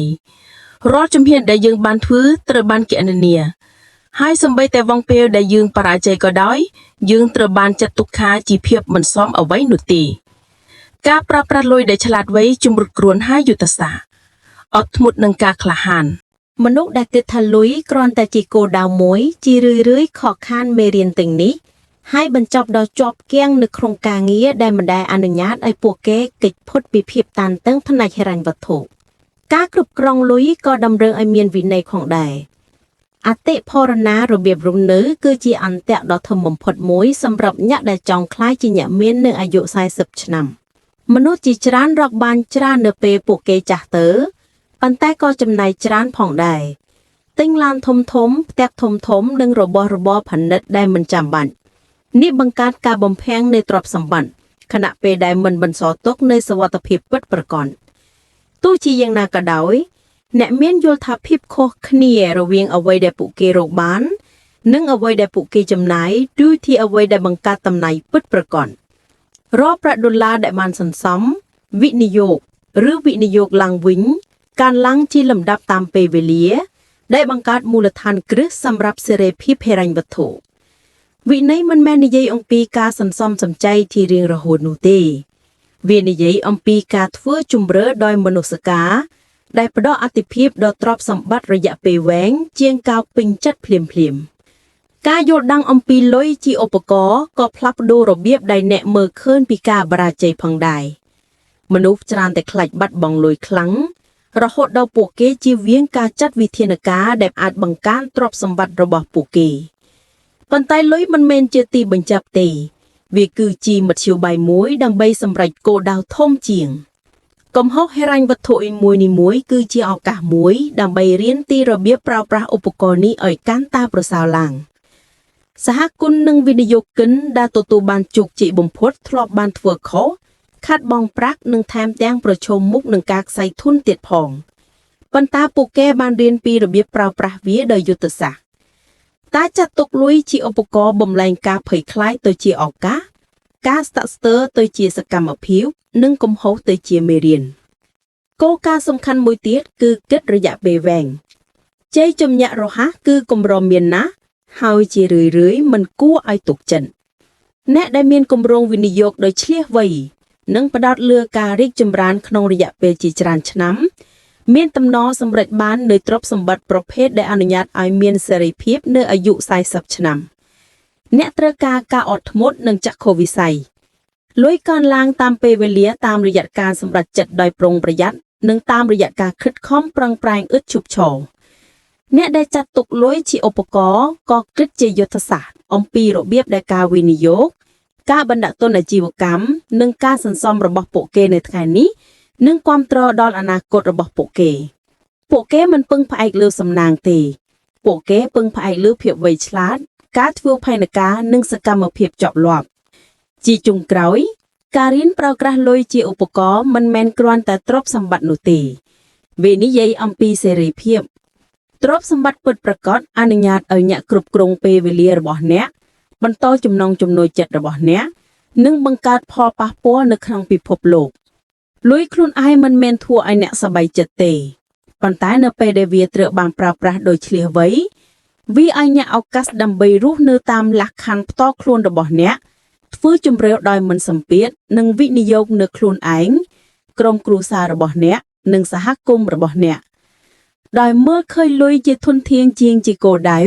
[SPEAKER 1] រាល់ជំហានដែលយើងបានធ្វើត្រូវបានគណនាហើយសូម្បីតែវងពេលដែលយើងបរាជ័យក៏ដោយយើងត្រូវបានចាត់ទុកថាជាភាពមិនសមអ្វីនោះទេការប្រើប្រាស់លុយដែលឆ្លាតវៃជំរុញគ្រួនហើយយុទ្ធសាស្ត្រអត់ធ្មត់នឹងការក្លាហាន
[SPEAKER 2] មនុស្សដែលគិតថាលុយគ្រាន់តែជាគោលដៅមួយជារឿយៗខកខានមេរៀនទាំងនេះហើយបញ្ចប់ដល់ជាប់គាំងនៅក្នុងការងារដែលមិនដែលអនុញ្ញាតឲ្យពួកគេគេចផុតពីភាពតានតឹងផ្នែកហិរញ្ញវត្ថុការគ្រប់គ្រងលុយក៏តម្រូវឲ្យមានវិន័យផងដែរអតិផរណារបៀបរស់នៅគឺជាអន្ទាក់ដ៏ធំបំផុតមួយសម្រាប់អ្នកដែលចង់ក្លាយជាអ្នកមាននៅអាយុ40ឆ្នាំមនុស្សជាច្រើនរកបានច្រើននៅពេលពួកគេចាស់ទៅប៉ុន្តែក៏ចំណាយច្រើនផងដែរទិញឡានធំផ្ទះធំនិងរបស់របរផលិតដែលមិនចាំបាច់នេះបង្កើតការបំភាំងនៃទ្រព្យសម្បត្តិខណៈពេលដែលមិនបន្សល់ទុកនូវសុវត្ថិភាពពិតប្រាកដទោះជាយ៉ាងណាក៏ដោយអ្នកមានយល់ថាភាពខុសគ្នារវាងអ្វីដែលពួកគេរកបាននិងអ្វីដែលពួកគេចំណាយដូចជាអ្វីដែលបង្កើតតំណែងពិតប្រាកដរាល់ប្រាក់ដុល្លារដែលបានសន្សំវិនិយោគឬវិនិយោគឡើងវិញការឡើងជាលំដាប់តាមពេលវេលាដែលបង្កើតមូលដ្ឋានគ្រឹះសម្រាប់សេរីភាពហិរញ្ញវត្ថុវិន័យមិនមែននិយាយអំពីការសន្សំសំចៃជារៀងរហូតនោះទេវានិយាយអំពីការធ្វើជំរឿដោយមនសិការដែលផ្ដល់អត្ថិភាពដល់ទ្រព្យសម្បត្តិរយៈពេលវែងជាងការពេញចិត្តភ្លាមការយល់ដឹងអំពីលុយជាឧបករណ៍ក៏ផ្លាស់ប្ដូររបៀបដែលអ្នកមើលឃើញពីការបរាជ័យផងដែរមនុស្សច្រើនតែខ្លាចបាត់បង់លុយខ្លាំងរហូតដល់ពួកគេជៀសវាងការចាត់វិធានការដែលអាចបង្កើនទ្រព្យសម្បត្តិរបស់ពួកគេប៉ុន្តែលុយមិនមែនជាទីបញ្ចប់ទេវាគឺជាមធ្យោបាយមួយដើម្បីសម្រេចគោលដៅធំជាងកំហុសហិរញ្ញវត្ថុនីមួយៗគឺជាឱកាសមួយដើម្បីរៀនពីរបៀបប្រើប្រាស់ឧបករណ៍នេះឲ្យកាន់តែប្រសើរឡើងសហគមន៍និងវិនិយោគិនដែលទទួលបានជោគជ័យបំផុតធ្លាប់បានធ្វើខុសខាត់បងប្រាក់និងថែមទាំងប្រឈមមុខនឹងការខ្សែធនទៀតផងប៉ុន្តែពួកគេបានរៀនពីរបៀបប្រើប្រាស់វាដោយយុទ្ធសាស្ត្រតែចាត់ទុកលុយជាឧបករណ៍បំលែងការភ័យខ្លាចទៅជាឱកាសការស្ទាក់ស្ទើរទៅជាសកម្មភាពនិងកំហុសទៅជាមេរៀនគោលការណ៍សំខាន់មួយទៀតគឺគិតរយៈពេលវែងជ័យជំនះរហ័សគឺកម្រមានណាស់ហើយជារឿយៗមិនគួរឲ្យទុកចិត្តអ្នកដែលមានគម្រោងវិនិយោគដោយឈ្លាសវៃនិងផ្ដោតលើការរីកចម្រើនក្នុងរយៈពេលជាច្រើនឆ្នាំមានតំណសម្រេចបាននូវទ្រព្យសម្បត្តិប្រភេទដែលអនុញ្ញាតឲ្យមានសេរីភាពនៅអាយុ40ឆ្នាំអ្នកត្រូវការអត់ធ្មត់និងចក្ខុវិស័យលុយកើនឡើងតាមពេលវេលាតាមរយៈការសម្រេចចិត្តដោយប្រុងប្រយ័ត្ននិងតាមរយៈការខិតខំប្រឹងប្រែងឥតឈប់ឈរអ្នកដែលចាត់ទុកលុយជាឧបករណ៍ក៏គិតជាយុទ្ធសាស្ត្រអំពីរបៀបដែលការវិនិយោគការបណ្ដាក់ទុនអាជីវកម្មនិងការសន្សំរបស់ពួកគេនៅថ្ងៃនេះនឹងគាំទ្រដល់អនាគតរបស់ពួកគេមិនពឹងផ្អែកលើសំណាងទេពួកគេពឹងផ្អែកលើភាពវៃឆ្លាតការធ្វើផែនការនិងសកម្មភាពជាប់លាប់ជាចុងក្រោយការរៀនប្រើប្រាស់លុយជាឧបករណ៍មិនមែនគ្រាន់តែទ្រព្យសម្បត្តិនោះទេវានិយាយអំពីសេរីភាពទ្រព្យសម្បត្តិពិតប្រាកដអនុញ្ញាតឲ្យអ្នកគ្រប់គ្រងពេលវេលារបស់អ្នកបន្តចំណង់ចំណូលចិត្តរបស់អ្នកនិងបង្កើតផលប៉ះពាល់នៅក្នុងពិភពលោកលុយខ្លួនឯងមិនមែនធ្វើឲ្យអ្នកសប្បាយចិត្តទេប៉ុន្តែនៅពេលដែលវាត្រូវបានប្រើប្រាស់ដោយឈ្លាសវៃវាឲ្យអ្នកឱកាសដើម្បីរស់នៅតាមលក្ខខណ្ឌផ្ទាល់ខ្លួនរបស់អ្នកធ្វើជំរឿដោយមិនសម្ពាធនិងវិនិយោគនៅខ្លួនឯងក្រុមគ្រួសាររបស់អ្នកនិងសហគមន៍របស់អ្នកដោយមើលឃើញលុយជាធនធានជាងជាគោលដៅ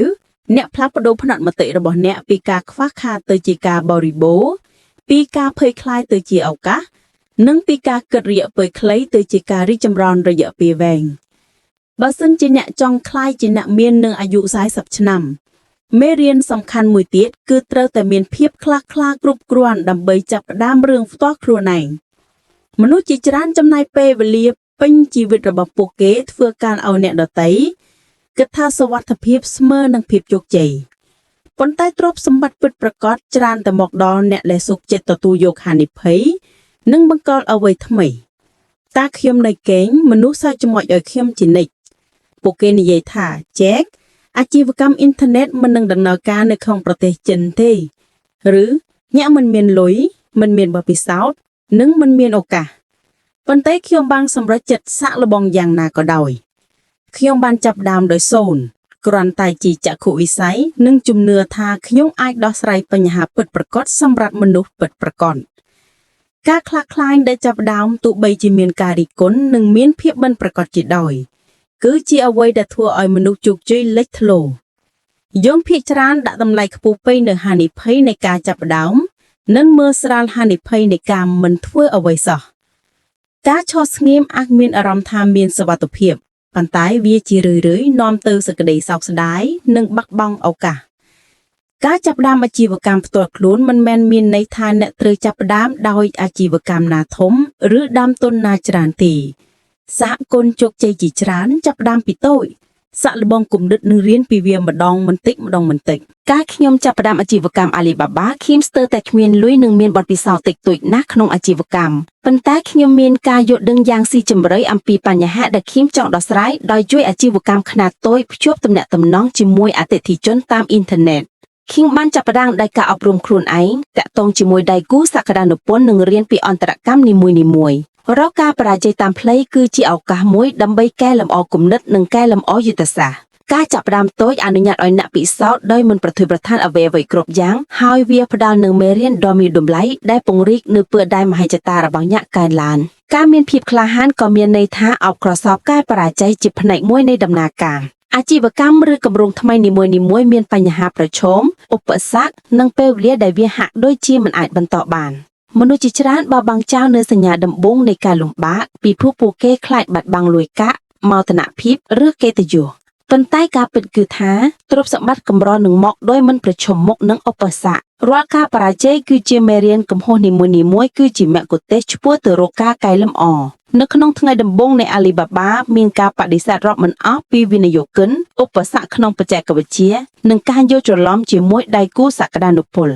[SPEAKER 2] អ្នកផ្លាស់ប្ដូរផ្នត់មតិរបស់អ្នកពីការខ្វះខាតទៅជាការបរិបូរណ៍ពីការភ័យខ្លាចទៅជាឱកាសនិងពីការគិតរយៈពេលខ្លីទៅជាការរីកចម្រើនរយៈពេលវែងបើសិនជាអ្នកចង់ក្លាយជាអ្នកមាននឹងអាយុ40ឆ្នាំមេរៀនសំខាន់មួយទៀតគឺត្រូវតែមានភាពខ្លះខ្លាគ្រប់គ្រាន់ដើម្បីចាប់ផ្ដើមរឿងផ្ទាល់ខ្លួនឯងមនុស្សជាច្រើនចំណាយពេលវេលាពេញជីវិតរបស់ពួកគេធ្វើការឲ្យអ្នកដទៃគិតថាសុវត្ថិភាពស្មើនឹងភាពជោគជ័យប៉ុន្តែទ្រព្យសម្បត្តិពិតប្រាកដច្រើនតែមកដល់អ្នកដែលសុខចិត្តទទួលយកហានិភ័យនិងបង្កអ្វីថ្មីតាខ្ញុំនៅកេងមនុស្សសើចចំអុចឲ្យខ្ញុំជានិច្ចពួកគេនិយាយថាចែក
[SPEAKER 3] អាជីវកម្មអ៊ីនធឺណិតមិននឹងដំណើរការនៅក្នុងប្រទេសចិនទេឬអ្នកមិនមានលុយមិនមានបទពិសោធន៍និងមិនមានឱកាសប៉ុន្តែខ្ញុំបានសម្រេចចិត្តសាកល្បងយ៉ាងណាក៏ដោយខ្ញុំបានចាប់ផ្ដើមដោយសូន្យគ្រាន់តែជាចក្ខុវិស័យនិងជំនឿថាខ្ញុំអាចដោះស្រាយបញ្ហាពិតប្រាកដសម្រាប់មនុស្សពិតប្រាកដការខ្លះខ្លាយដែលចាប់ផ្ដើមទោះបីជាមានការរិះគន់និងមានភាពមិនប្រាកដជាដោយគឺជាអ្វីដែលធ្វើឲ្យមនុស្សជោគជ័យលេចធ្លោយើងភាគច្រើនដាក់តម្លៃខ្ពស់ពេកលើហានិភ័យនៃការចាប់ផ្ដើមនិងមើលស្រាលហានិភ័យនៃការមិនធ្វើអ្វីសោះការឈរស្ងៀមអាចមានអារម្មណ៍ថាមានសុវត្ថិភាពប៉ុន្តែវាជារឿយៗនាំទៅសេចក្តីសោកស្ដាយនិងបាត់បង់ឱកាសការចាប់ផ្ដើមអាជីវកម្មផ្ទាល់ខ្លួនមិនមែនមានន័យថាអ្នកត្រូវចាប់ផ្ដើមដោយអាជីវកម្មណាធំឬដើមទុនណាច្រើនទេសហគមន៍ជោគជ័យជាច្រើនចាប់ផ្ដើមពីតូចសាក់លបងគំនិតនឹងរៀនពីវាម្ដងបន្តិច
[SPEAKER 2] ការខ្ញុំចាប់ផ្ដើមអាជីវកម្ម Alibaba ខ្ញុំស្ទើរតែគ្មានលុយនិងមានបទពិសោធន៍តិចតួចណាស់ក្នុងអាជីវកម្មប៉ុន្តែខ្ញុំមានការយល់ដឹងយ៉ាងស៊ីជម្រៅអំពីបញ្ហាដែលខ្ញុំចង់ដោះស្រាយដោយជួយអាជីវកម្មខ្នាតតូចភ្ជាប់ទំនាក់ទំនងជាមួយអតិថិជនតាមអ៊ីនធឺណិតខ្ញុំបានចាប់ផ្ដើមដោយការអប់រំខ្លួនឯងតាក់ទងជាមួយដៃគូសក្តានុពលនិងរៀនពីអន្តរកម្មនីមួយៗរាល់ការបរាជ័យតាមផ្លូវគឺជាឱកាសមួយដើម្បីកែលម្អគំនិតនិងកែលម្អយុទ្ធសាស្ត្រការចាប់ផ្ដើមតូចអនុញ្ញាតឲ្យអ្នកពិសោធន៍ដោយមិនប្រថុយប្រថានអ្វីៗគ្រប់យ៉ាងហើយវាផ្ដល់នូវមេរៀនដ៏មានតម្លៃដែលពង្រីកនៅពេលដែលមហិច្ឆតារបស់អ្នកកើនឡើងការមានភាពក្លាហានក៏មានន័យថាអោបក្រសោបការបរាជ័យជាផ្នែកមួយនៃដំណើរការអាជីវកម្មឬគម្រោងថ្មីនីមួយៗមានបញ្ហាប្រឈមឧបសគ្គនិងពេលវេលាដែលវាហាក់ដូចជាមិនអាចបន្តបានមនុស្សជាច្រើនបោះបង់ចោលនៅសញ្ញាដំបូងនៃការលំបាកពីព្រោះពួកគេខ្លាចបាត់បង់លុយកាក់មោទនភាពឬកិត្តិយសប៉ុន្តែការពិតគឺថាទ្រព្យសម្បត្តិកម្រនឹងមកដោយមិនប្រឈមមុខនឹងឧបសគ្គរាល់ការបរាជ័យគឺជាមេរៀនកំហុសនីមួយៗគឺជាមគ្គុទ្ទេសក៍ឆ្ពោះទៅរកការកែលម្អនៅក្នុងថ្ងៃដំបូងនៃ Alibaba មានការបដិសេធរាប់មិនអស់ពីវិនិយោគិនឧបសគ្គក្នុងបច្ចេកវិទ្យានិងការយល់ច្រឡំជាមួយដៃគូសក្តានុពល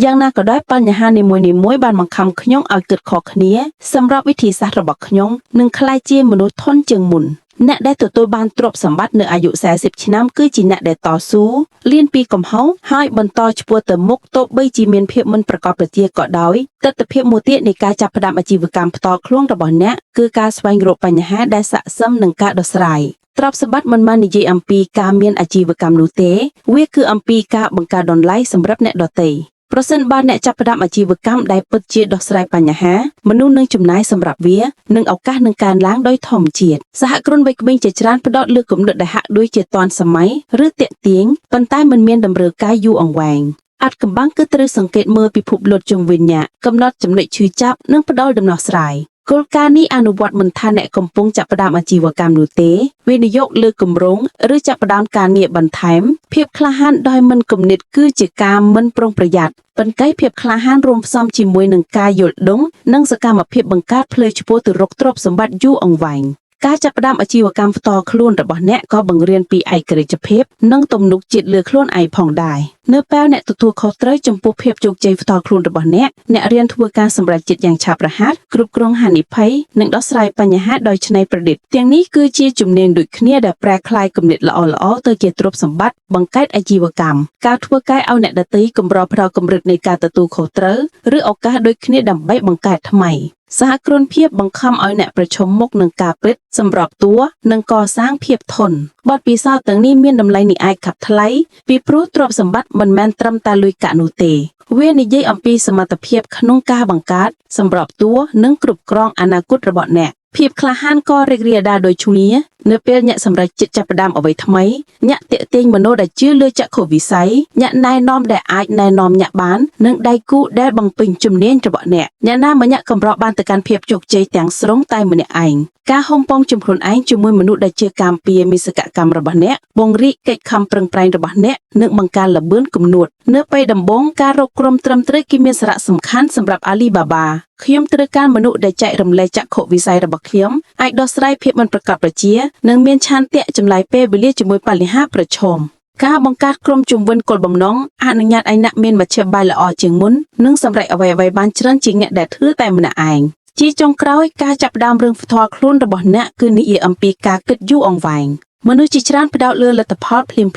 [SPEAKER 2] យ៉ាងណាក៏ដោយបញ្ហានីមួយៗបានបង្ខំខ្ញុំឲ្យគិតខុសគ្នាសម្រាប់វិធីសាស្ត្ររបស់ខ្ញុំនិងក្លាយជាមនុស្សធន់ជាងមុនអ្នកដែលទទួលបានទ្រព្យសម្បត្តិនៅអាយុ40ឆ្នាំគឺជាអ្នកដែលតស៊ូរៀនពីកំហុសហើយបន្តឆ្ពោះទៅមុខទោះបីជាមានភាពមិនប្រកបប្រជាក៏ដោយទស្សនវិជ្ជាមួយទៀតនៃការចាប់ផ្ដើមអាជីវកម្មផ្ទាល់ខ្លួនរបស់អ្នកគឺការស្វែងរកបញ្ហាដែលស័ក្តិសមនឹងការដោះស្រាយទ្រព្យសម្បត្តិមិនមែននិយាយអំពីការមានអាជីវកម្មនោះទេវាគឺអំពីការបង្កើតតម្លៃសម្រាប់អ្នកដទៃប្រសិនបើអ្នកចាប់ផ្ដើមអាជីវកម្មដែលពិតជាដោះស្រាយបញ្ហាមនុស្សនឹងចំណាយសម្រាប់វានិងឱកាសនឹងកើនឡើងដោយធម្មជាតិសហគ្រិនវ័យក្មេងជាច្រើនផ្ដោតលើគំនិតដែលហាក់ដូចជាទាន់សម័យឬទាក់ទាញប៉ុន្តែមិនមានតម្រូវការយូរអង្វែងអាត់កំបាំងគឺត្រូវសង្កេតមើលពិភពលោកជុំវិញអ្នកកំណត់ចំណុចឈឺចាប់និងផ្ដល់ដំណោះស្រាយគោលការណ៍នេះអនុវត្តមិនថាអ្នកកំពុងចាប់ផ្ដើមអាជីវកម្មនោះទេវិនិយោគលើគម្រោងឬចាប់ផ្ដើមការងារបន្ថែមភាពក្លាហានដោយមិនគំនិតគឺជាការមិនប្រុងប្រយ័ត្នប៉ុន្តែភាពក្លាហានរួមផ្សំជាមួយនឹងការយល់ដឹងនិងសកម្មភាពបង្កើតផ្លូវឆ្ពោះទៅរកទ្រព្យសម្បត្តិយូរអង្វែងការចាប់ផ្ដើមអាជីវកម្មផ្ទាល់ខ្លួនរបស់អ្នកក៏បង្រៀនពីឯករាជ្យភាពនិងទំនុកចិត្តលើខ្លួនឯងផងដែរនៅពេលអ្នកទទួលខុសត្រូវចំពោះភាពជោគជ័យផ្ទាល់ខ្លួនរបស់អ្នករៀនធ្វើការសម្រេចចិត្តយ៉ាងឆាប់រហ័សគ្រប់គ្រងហានិភ័យនិងដោះស្រាយបញ្ហាដោយច្នៃប្រឌិតទាំងនេះគឺជាជំនាញដូចគ្នាដែលប្រែក្លាយគំនិតល្អៗទៅជាទ្រព្យសម្បត្តិបង្កើតអាជីវកម្មការធ្វើការឲ្យអ្នកដទៃកម្រផ្ដល់កម្រិតនៃការទទួលខុសត្រូវឬឱកាសដូចគ្នាដើម្បីបង្កើតថ្មីសហគ្រិនភាពបង្ខំឲ្យអ្នកប្រឈមមុខនឹងការពិតសម្របតួនិងកសាងភាពធន់បទពិសោធន៍ទាំងនេះមានតម្លៃនេះអាចកាត់ថ្លៃពីព្រោះទ្រព្យសម្បត្តិមិនមែនត្រឹមតែលុយកាក់នោះទេវានិយាយអំពីសមត្ថភាពក្នុងការបង្កើតសម្របតួនិងគ្រប់គ្រងអនាគតរបស់អ្នកភាពក្លាហានក៏រីករាលដាលដូចគ្នានៅពេលអ្នកសម្រេចចិត្តចាប់ផ្ដើមអ្វីថ្មីអ្នកទាក់ទាញមនុស្សដែលជឿលើចក្ខុវិស័យអ្នកណែនាំដែលអាចណែនាំអ្នកបាននិងដៃគូដែលបំពេញជំនាញរបស់អ្នកណាម្នាក់កម្របានទៅកាន់ភាពជោគជ័យទាំងស្រុងតែម្នាក់ឯងការហុំពងជំខ្លួនឯងជាមួយមនុស្សដែលជឿការពារមីសកកម្មរបស់អ្នកបង្រីកកិច្ចខំប្រឹងប្រែងរបស់អ្នកនិងបង្ការលបឿនគំនួតនៅពេលដំបូងការរកក្រុមត្រឹមត្រូវគឺមានសារៈសំខាន់សម្រាប់ Alibaba ខ្ញុំត្រូវការមនុស្សដែលចែករំលែកចក្ខុវិស័យរបស់ខ្ញុំអាចដោះស្រាយភាពមិនប្រកបប្រជានិងមានឆន្ទៈចំណាយពេលវេលាជាមួយបញ្ហាប្រឈមការបង្កើតក្រុមជំនគោលបំណងអនុញ្ញាតឲ្យអ្នកមានមធ្យោបាយល្អជាងមុននិងសម្រេចអ្វីៗបានច្រើនជាងអ្នកដែលធ្វើតែម្នាក់ឯងជាចុងក្រោយការចាប់ផ្ដើមរឿងផ្ទាល់ខ្លួនរបស់អ្នកគឺនិយាយអំពីការគិតយូរអង្វែង
[SPEAKER 3] មនុស្សជាច្រើនផ្ដោតលើលទ្ធផលភ្លាមៗ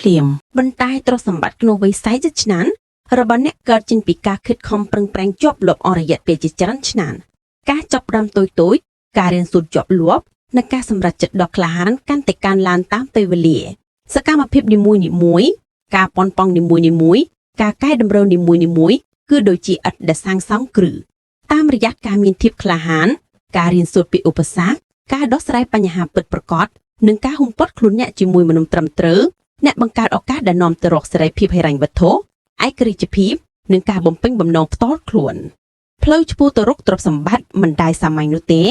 [SPEAKER 2] ប៉ុន្តែទ្រព្យសម្បត្តិក្នុងវ័យ40ឆ្នាំរបស់អ្នកកើតចេញពីការខិតខំប្រឹងប្រែងជាប់លាប់អស់រយៈពេលជាច្រើនឆ្នាំការចាប់ផ្ដើមតូចៗការរៀនសូត្រជាប់លាប់និងការសម្រេចចិត្តដ៏ក្លាហានកាន់តែកើនឡើងតាមពេលវេលាសកម្មភាពនីមួយៗការប៉ុនប៉ងនីមួយៗការកែតម្រូវនីមួយៗគឺដូចជាឥដ្ឋដែលសាងសង់គ្រឹះតាមរយៈការមានភាពក្លាហានការរៀនសូត្រពីឧបសគ្គការដោះស្រាយបញ្ហាពិតប្រាកដនិងការហ៊ុមព័ទ្ធខ្លួនអ្នកជាមួយមនុស្សត្រឹមត្រូវអ្នកបង្កើតឱកាសដែលនាំទៅរកសេរីភាពហិរញ្ញវត្ថុឯករាជ្យភាពនិងការបំពេញបំណងផ្ទាល់ខ្លួនផ្លូវឆ្ពោះទៅរកទ្រព្យសម្បត្តិមិនដែលសាមញ្ញនោះទេ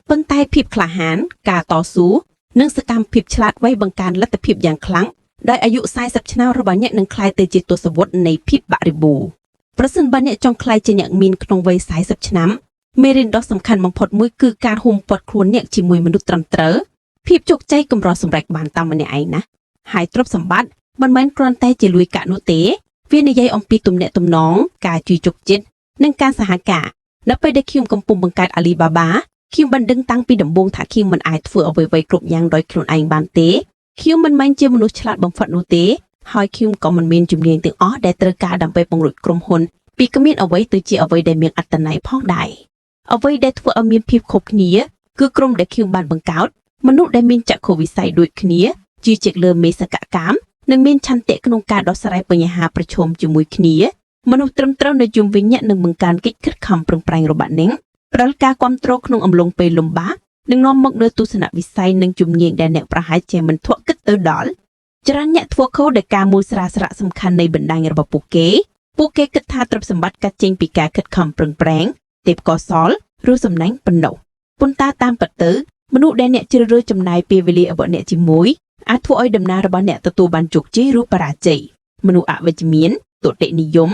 [SPEAKER 2] ប៉ុន្តែភាពក្លាហានការតស៊ូនិងសកម្មភាពឆ្លាតវៃបង្កើនលទ្ធភាពយ៉ាងខ្លាំងដោយអាយុ40ឆ្នាំរបស់អ្នកនឹងក្លាយទៅជាទសវត្សរ៍នៃភាពបរិបូរណ៍ប្រសិនបើអ្នកចង់ក្លាយជាអ្នកមានក្នុងវ័យ40ឆ្នាំមេរៀនដ៏សំខាន់បំផុតមួយគឺការហ៊ុមព័ទ្ធខ្លួនអ្នកជាមួយមនុស្សត្រឹមត្រូវភាពជោគជ័យកម្រសម្រេចបានតាមម្នាក់ឯងណាហើយទ្រព្យសម្បត្តិមិនមែនគ្រាន់តែជាលុយកាក់នោះទេវានិយាយអំពីទំនាក់ទំនងការជួយជោគចិត្តនិងការសហការនៅពេលដែលខ្ញុំកំពុងបង្កើត Alibaba ខ្ញុំបានដឹងតាំងពីដំបូងថាខ្ញុំមិនអាចធ្វើអ្វីៗគ្រប់យ៉ាងដោយខ្លួនឯងបានទេខ្ញុំមិនមែនជាមនុស្សឆ្លាតបំផុតនោះទេហើយខ្ញុំក៏មិនមានជំនាញទាំងអស់ដែលត្រូវការដើម្បីពង្រីកក្រុមហ៊ុនពីគ្មានអ្វីទៅជាអ្វីដែលមានអត្ថន័យផងដែរអ្វីដែលធ្វើឲ្យមានភាពខុសគ្នាគឺក្រុមដែលខ្ញុំបានបង្កើតមនុស្សដែលមានចក្ខុវិស័យដូចគ្នាជាជាលើមេសកកម្មនិងមានឆន្ទៈក្នុងការដោះស្រាយបញ្ហាប្រឈមជាមួយគ្នាមនុស្សត្រឹមត្រូវនៅជុំវិញអ្នកនឹងបង្កើនកិច្ចខិតខំប្រឹងប្រែងរបស់អ្នកផ្ដល់ការគ្រប់គ្រងក្នុងអំឡុងពេលលំបាកនិងនាំមកនូវទស្សនវិស័យនិងជំនាញដែលអ្នកប្រហែលជាមិនធ្លាប់គិតទៅដល់ច្រើនអ្នកធ្វើខុសដោយការមួយសារៈសំខាន់នៃបណ្ដាញរបស់ពួកគេគិតថាទ្រព្យសម្បត្តិកាត់ចេញពីការខិតខំប្រឹងប្រែងទេពកោសល្យឬសំណាញ់ប៉ុណ្ណោះប៉ុន្តែតាមពិតទៅមនុស្សដែលអ្នកជ្រើសរើសចំណាយពេលវេលារបស់អ្នកជាមួយអាចធ្វើឲ្យដំណើររបស់អ្នកទទួលបានជោគជ័យឬបរាជ័យមនុស្សអវិជ្ជមានទស្សននិយម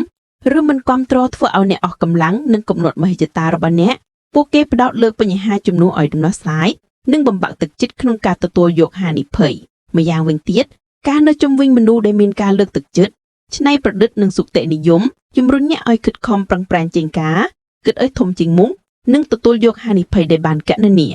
[SPEAKER 2] ឬមិនគ្រប់គ្រងធ្វើឲ្យអ្នកអស់កម្លាំងនិងកំណត់មហិច្ឆតារបស់អ្នកពួកគេផ្ដោតលើបញ្ហាជំនួសឲ្យដំណោះស្រាយនិងបំបាក់ទឹកចិត្តក្នុងការទទួលយកហានិភ័យម្យ៉ាងវិញទៀតការនៅជុំវិញមនុស្សដែលមានការលើកទឹកចិត្តច្នៃប្រឌិតនិងសុខនិយមជំរុញអ្នកឲ្យខិតខំប្រឹងប្រែងជាងការគិតឲ្យធំជាងមុខនិងទទួលយកហានិភ័យដែលបានគណនា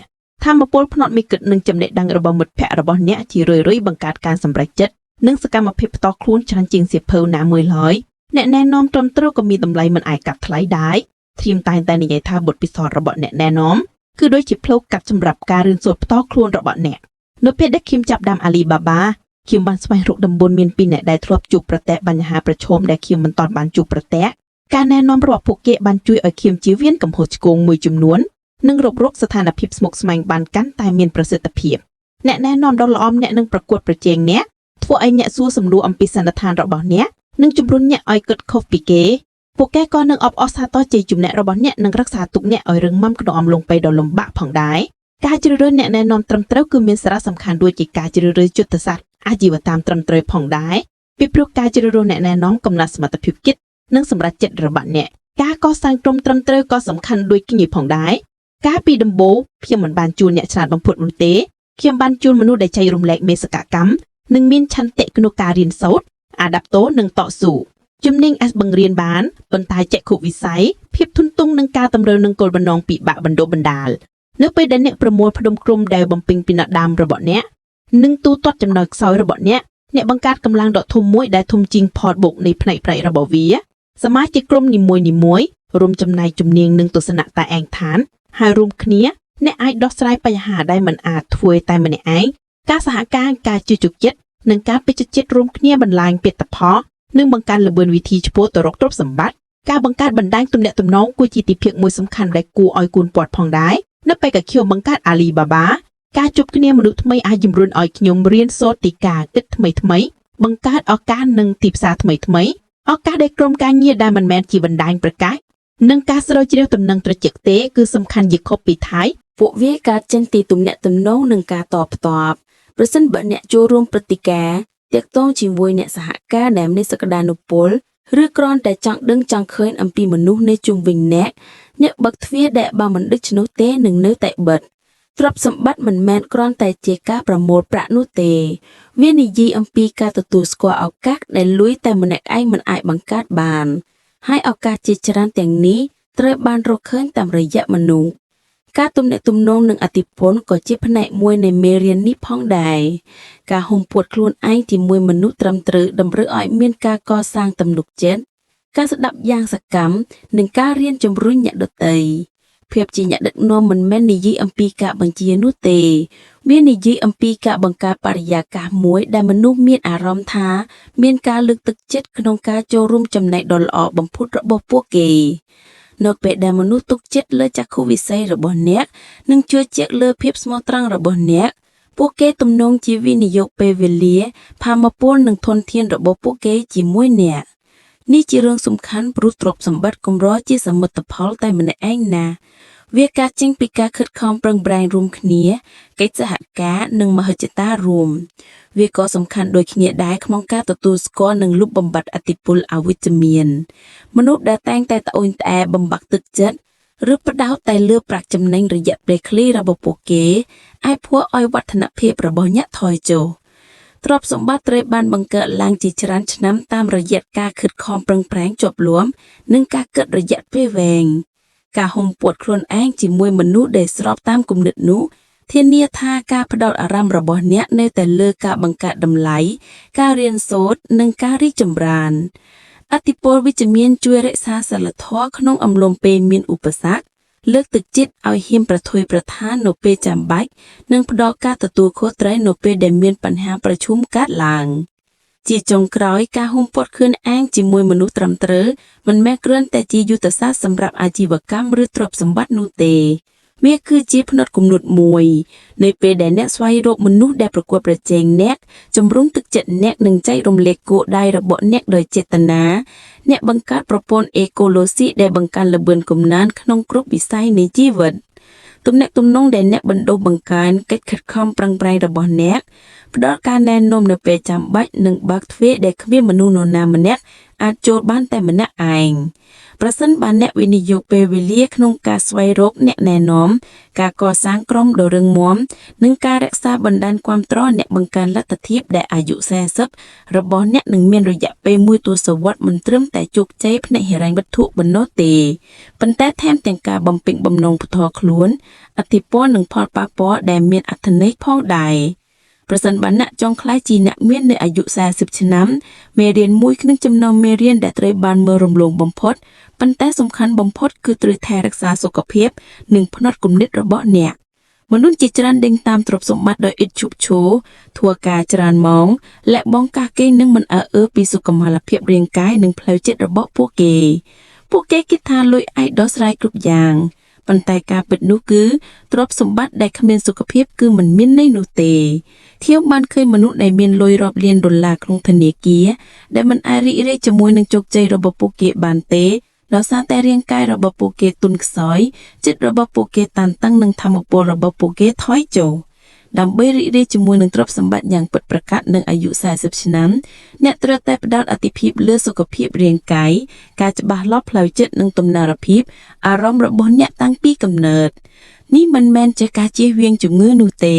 [SPEAKER 2] ថាមពលភ្នត់មីគិតនិងចំណេះដឹងរបស់មិត្តភ័ក្តិរបស់អ្នកជារឿយៗបង្កើតការសម្រេចចិត្តនិងសកម្មភាពផ្ទាល់ខ្លួនច្រើនជាងសៀវភៅណាមួយឡើយអ្នកណែនាំត្រឹមត្រូវក៏មានតម្លៃមិនអាចកាត់ថ្លៃដែរធៀមតែនិយាយថាបទពិសោធន៍របស់អ្នកណែនាំគឺដូចជាផ្លូវកាត់សម្រាប់ការរៀនសូត្រផ្ទាល់ខ្លួនរបស់អ្នកនៅពេលដែលខ្ញុំចាប់ផ្ដើម Alibaba ខ្ញុំបានស្វែងរកដំបូន្មានពីអ្នកដែលធ្លាប់ជួបប្រទះបញ្ហាប្រឈមដែលខ្ញុំមិនទាន់បានជួបប្រទះការណែនាំរបស់ពួកគេបានជួយឲ្យខ្ញុំជៀសវាងកំហុសឆ្គងមួយចំនួននិងរករកស្ថានភាពស្មុគស្មាញបានកាន់តែមានប្រសិទ្ធភាពអ្នកណែនាំដ៏ល្អអ្នកនឹងប្រកួតប្រជែងអ្នកធ្វើឲ្យអ្នកសួរសំណួរអំពីសន្និដ្ឋានរបស់អ្នកនិងជំរុញអ្នកឲ្យគិតខុសពីគេពួកគេក៏នឹងអបអរសាទរជ័យជំនះរបស់អ្នកនិងរក្សាទុកអ្នកឲ្យរឹងមាំក្នុងអំឡុងពេលដ៏លំបាកផងដែរការជ្រើសរើសអ្នកណែនាំត្រឹមត្រូវគឺមានសារៈសំខាន់ដូចជាការជ្រើសរើសយុទ្ធសាស្ត្រអាជីវកម្មត្រឹមត្រូវផងដែរពីព្រោះការជ្រើសរើសអ្នកណែនាំកំណត់សមត្ថភាពគិតនិងសម្រេចចិត្តរបស់អ្នកការកសាងក្រុមត្រឹមត្រូវក៏សំខាន់ដូចគ្នាផងដែរកាលពីដំបូងខ្ញុំមិនបានជួលអ្នកឆ្លាតបំផុតនោះទេខ្ញុំបានជួលមនុស្សដែលចែករំលែកមេសកកម្មនិងមានឆន្ទៈក្នុងការរៀនសូត្រអាដាប់តូនិងតស៊ូជំនាញអាចបង្រៀនបានប៉ុន្តែចក្ខុវិស័យភាពធន់ទង់និងការតម្រូវនឹងគោលបំណងពិបាកបណ្ដុះបណ្ដាលនៅពេលដែលអ្នកប្រមូលផ្ដុំក្រុមដែលបំពេញពីដើមរបស់អ្នកនិងទូទាត់ចំណុចខ្សោយរបស់អ្នកបង្កើតកម្លាំងដ៏ធំមួយដែលធំជាងផលបូកនៃផ្នែកប្រៃរបស់វាសមាជិកក្រុមនីមួយៗរួមចំណែកជំនាញនិងទស្សនៈតែឯងឋានហើយរួមគ្នាអ្នកអាចដោះស្រាយបញ្ហាដែលមិនអាចធ្វើតែម្នាក់ឯងការសហការការជឿជឿចិត្តនិងការពេញចិត្តរួមគ្នាបន្លាយពីតផលនិងបង្កើនល្បឿនវិធីឆ្ពោះទៅរកទ្រព្យសម្បត្តិការបង្កើតបណ្ដាញទំនាក់ទំនងគួរជាទីភាគមួយសំខាន់ដែលគួរឲ្យគូនពាត់ផងដែរនៅពេលដែលខ្ញុំបង្កើត Alibaba ការជួបគ្នាមនុស្សថ្មីអាចជំរុញឲ្យខ្ញុំរៀនសូត្រពីការគិតថ្មីៗបង្កើតឱកាសនិងទីផ្សារថ្មីៗឱកាសដែលក្រុមការងារដែលមិនមែនជាបណ្ដាញប្រកាសនិងការស្រាវជ្រាវដំណឹងត្រជាក់ទេគឺសំខាន់ជាខុសពីថៃ
[SPEAKER 1] ពួកវាកើតចេញពីទំនាក់ទំនងនិងការតបផ្ទាប់ប្រសិនបើអ្នកចូលរួមព្រឹត្តិការណ៍ទាក់ទងជាមួយអ្នកសហការដែលមានសក្តានុពលឬគ្រាន់តែចង់ដឹងចង់ឃើញអំពីមនុស្សនៅជុំវិញអ្នកបើកទ្វារដែលបើមិនដូច្នោះទេនឹងនៅតែបិទទ្រព្យសម្បត្តិមិនមែនគ្រាន់តែជាការប្រមូលប្រាក់នោះទេវានិយាយអំពីការទទួលស្គាល់ឱកាសដែលលួយតែម្នាក់ឯងមិនអាចបង្កើតបានហើយឱកាសជាច្រើនទាំងនេះត្រូវបានរកឃើញតាមរយៈមនុស្ស ការទំនាក់ទំនងនឹងអតិពលក៏ជាផ្នែកមួយនៃមេរៀននេះផងដែរការហុំពួតខ្លួនឯងជាមួយមនុស្សត្រឹមត្រូវតម្រូវឲ្យមានការកសាងទំនុកចិត្តការស្ដាប់យ៉ាងសកម្មនិងការរៀនជំរុញអ្នកដទៃភាពជាអ្នកដឹកនាំមិនមែននិយាយអំពីការបញ្ជានោះទេវានិយាយអំពីការបង្កើតបរិយាកាសមួយដែលមនុស្សមានអារម្មណ៍ថាមានការលើកទឹកចិត្តក្នុងការចូលរួមចំណែកដ៏ល្អបំផុតរបស់ពួកគេនៅពេលដែលមនុស្សទុកចិត្តលើចក្ខុវិស័យរបស់អ្នកនិងជឿជាក់លើភាពស្មោះត្រង់របស់អ្នកពួកគេទំនងជាវិនិយោគពេលវេលាផាមពលនិងធនធានរបស់ពួកគេជាមួយអ្នកនេះជារឿងសំខាន់ព្រោះទ្រព្យសម្បត្តិកម្រជាសមិទ្ធផលតែម្នាក់ឯងណាវាកើតចេញពីការខិតខំប្រឹងប្រែងរួមគ្នាកិច្ចសហការនិងមហិច្ឆតារួមវាក៏សំខាន់ដូចគ្នាដែរក្នុងការទទួលស្គាល់និងលុបបំបាត់ឥទ្ធិពលអវិជ្ជមានមនុស្សដែលតែងតែត្អូញត្អែបំបាក់ទឹកចិត្តឬផ្ដោតតែលើប្រាក់ចំណេញរយៈពេលខ្លីរបស់ពួកគេអាចធ្វើឲ្យវឌ្ឍនភាពរបស់អ្នកថយចុះទ្រព្យសម្បត្តិត្រូវបានបង្កើតឡើងជាច្រើនឆ្នាំតាមរយៈការខិតខំប្រឹងប្រែងជាប់លាប់និងការគិតរយៈពេលវែងការហុំពួតខ្លួនឯងជាមួយមនុស្សដែលស្របតាមគំនិតនោះធានាថាការផ្ដោតអារម្មណ៍របស់អ្នកនៅតែលើការបង្កើតតម្លៃការរៀនសូត្រនិងការរីកចម្រើនឥទ្ធិពលវិជ្ជមានជួយរក្សាសីលធម៌ក្នុងអំឡុងពេលមានឧបសគ្គលើកទឹកចិត្តឲ្យហ៊ានប្រថុយប្រថាននៅពេលចាំបាច់និងផ្ដល់ការទទួលខុសត្រូវនៅពេលដែលមានបញ្ហាប្រឈមកើតឡើងជាចុងក្រោយការហុំព័ទ្ធខ្លួនឯងជាមួយមនុស្សត្រឹមត្រូវមិនមែនគ្រាន់តែជាយុទ្ធសាស្ត្រសម្រាប់អាជីវកម្មឬទ្រព្យសម្បត្តិនោះទេវាគឺជាផ្នត់គំនិតមួយនៅពេលដែលអ្នកស្វែងរកមនុស្សដែលប្រកួតប្រជែងអ្នកជំរុញទឹកចិត្តអ្នកនិងចែករំលែកគោលដៅរបស់អ្នកដោយចេតនាអ្នកបង្កើតប្រព័ន្ធអេកូឡូស៊ីដែលបង្កើនល្បឿនកំណើនក្នុងគ្រប់វិស័យនៃជីវិតទំនាក់ទំនងដែលអ្នកបណ្ដុះបង្កើនកិច្ចខិតខំប្រឹងប្រែងរបស់អ្នកផ្ដល់ការណែនាំនៅពេលចាំបាច់និងបើកទ្វារដែលគ្មានមនុស្សនរណាម្នាក់អាចចូលបានតែម្នាក់ឯងប្រសិនបើអ្នកវិនិយោគពេលវេលាក្នុងការស្វែងរកអ្នកណែនាំការកសាងក្រុមដ៏រឹងមាំនិងការរក្សាបណ្ដាញគាំទ្រអ្នកបង្កើនលទ្ធភាពដែលអាយុ40របស់អ្នកនឹងមានរយៈពេលមួយទសវត្សរ៍មិនត្រឹមតែជោគជ័យផ្នែកហិរញ្ញវត្ថុប៉ុណ្ណោះទេប៉ុន្តែថែមទាំងការបំពេញបំណងផ្ទាល់ខ្លួនឥទ្ធិពលនិងផលប៉ះពាល់ដែលមានអត្ថន័យផងដែរប្រសិនបើអ្នកចង់ក្លាយជាអ្នកមាននៅអាយុ40ឆ្នាំមេរៀនមួយក្នុងចំណោមមេរៀនដែលត្រូវបានមើលរំលងបំផុតប៉ុន្តែសំខាន់បំផុតគឺត្រូវថែរក្សាសុខភាពនិងផ្នត់គំនិតរបស់អ្នកមនុស្សជាច្រើនដេញតាមទ្រព្យសម្បត្តិដោយឥតឈប់ឈរធ្វើការច្រើនម៉ោងและបង់ការគេងនិងមិនអើអើពីសុខុមាលភាពរាងកាយនិងផ្លូវចិត្តរបស់ពួកគេគិតថាលុយអាចដោះស្រាយគ្រប់យ៉ាងប៉ុន្តែការពិតនោះគឺទ្រព្យសម្បត្តិដែលគ្មានសុខភាពគឺមិនមានន័យនោះទេខ្ញុំបានឃើញមនុស្សដែលមានលុយរាប់លានដុល្លារក្នុងធនាគារដែលមិនអាចរីករាយជាមួយនឹងជោគជ័យរបស់ពួកគេបានទេដោយសារតែរាងកាយរបស់ពួកគេទន់ខ្សោយចិត្តរបស់ពួកគេតានតឹងនិងធម៌ពលរបស់ពួកគេថយចុះដើម្បីរីករាយជាមួយនឹងទ្រព្យសម្បត្តិយ៉ាងពិតប្រាកដនៅអាយុ40ឆ្នាំអ្នកត្រូវតែផ្ដោតអាទិភាពលើសុខភាពរាងកាយការច្បាស់លាស់ផ្លូវចិត្តនិងទំនារភាពអារម្មណ៍របស់អ្នកតាំងពីកំណើតនេះមិនមែនជាការជៀសវាងជំងឺនោះទេ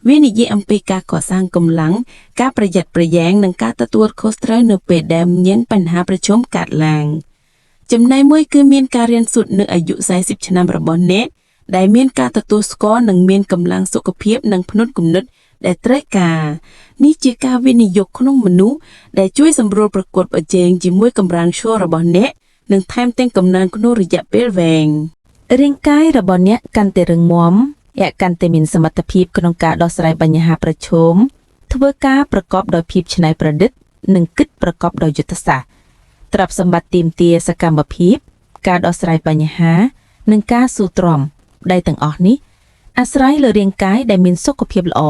[SPEAKER 1] វានិយាយអំពីការកសាងកម្លាំងការប្រយ័ត្នប្រយែងនិងការទទួលខុសត្រូវនៅពេលដែលមានបញ្ហាប្រឈមកើតឡើងចំណែកមួយគឺមានការរៀនសូត្រនៅអាយុ40ឆ្នាំរបស់អ្នកដែលមានការទទួលស្គាល់និងមានកម្លាំងសុខភាពនិងផ្នត់គំនិតដែលត្រូវការនេះជាការវិនិយោគក្នុងមនុស្សដែលជួយសម្រួលប្រកួតប្រជែងជាមួយកម្លាំងឈររបស់អ្នកនិងថែមទាំងកំណើនក្នុងរយៈពេលវែងរាងកាយរបស់អ្នកកាន់តែរឹងមាំអ្នកកាន់តែមានសមត្ថភាពក្នុងការដោះស្រាយបញ្ហាប្រឈមធ្វើការប្រកបដោយភាពច្នៃប្រឌិតនិងគិតប្រកបដោយយុទ្ធសាស្ត្រទ្រព្យសម្បត្តិទាមទារសកម្មភាពការដោះស្រាយបញ្ហានិងការស៊ូទ្រាំដែលទាំងអស់នេះអាស្រ័យលើរាងកាយដែលមានសុខភាពល្អ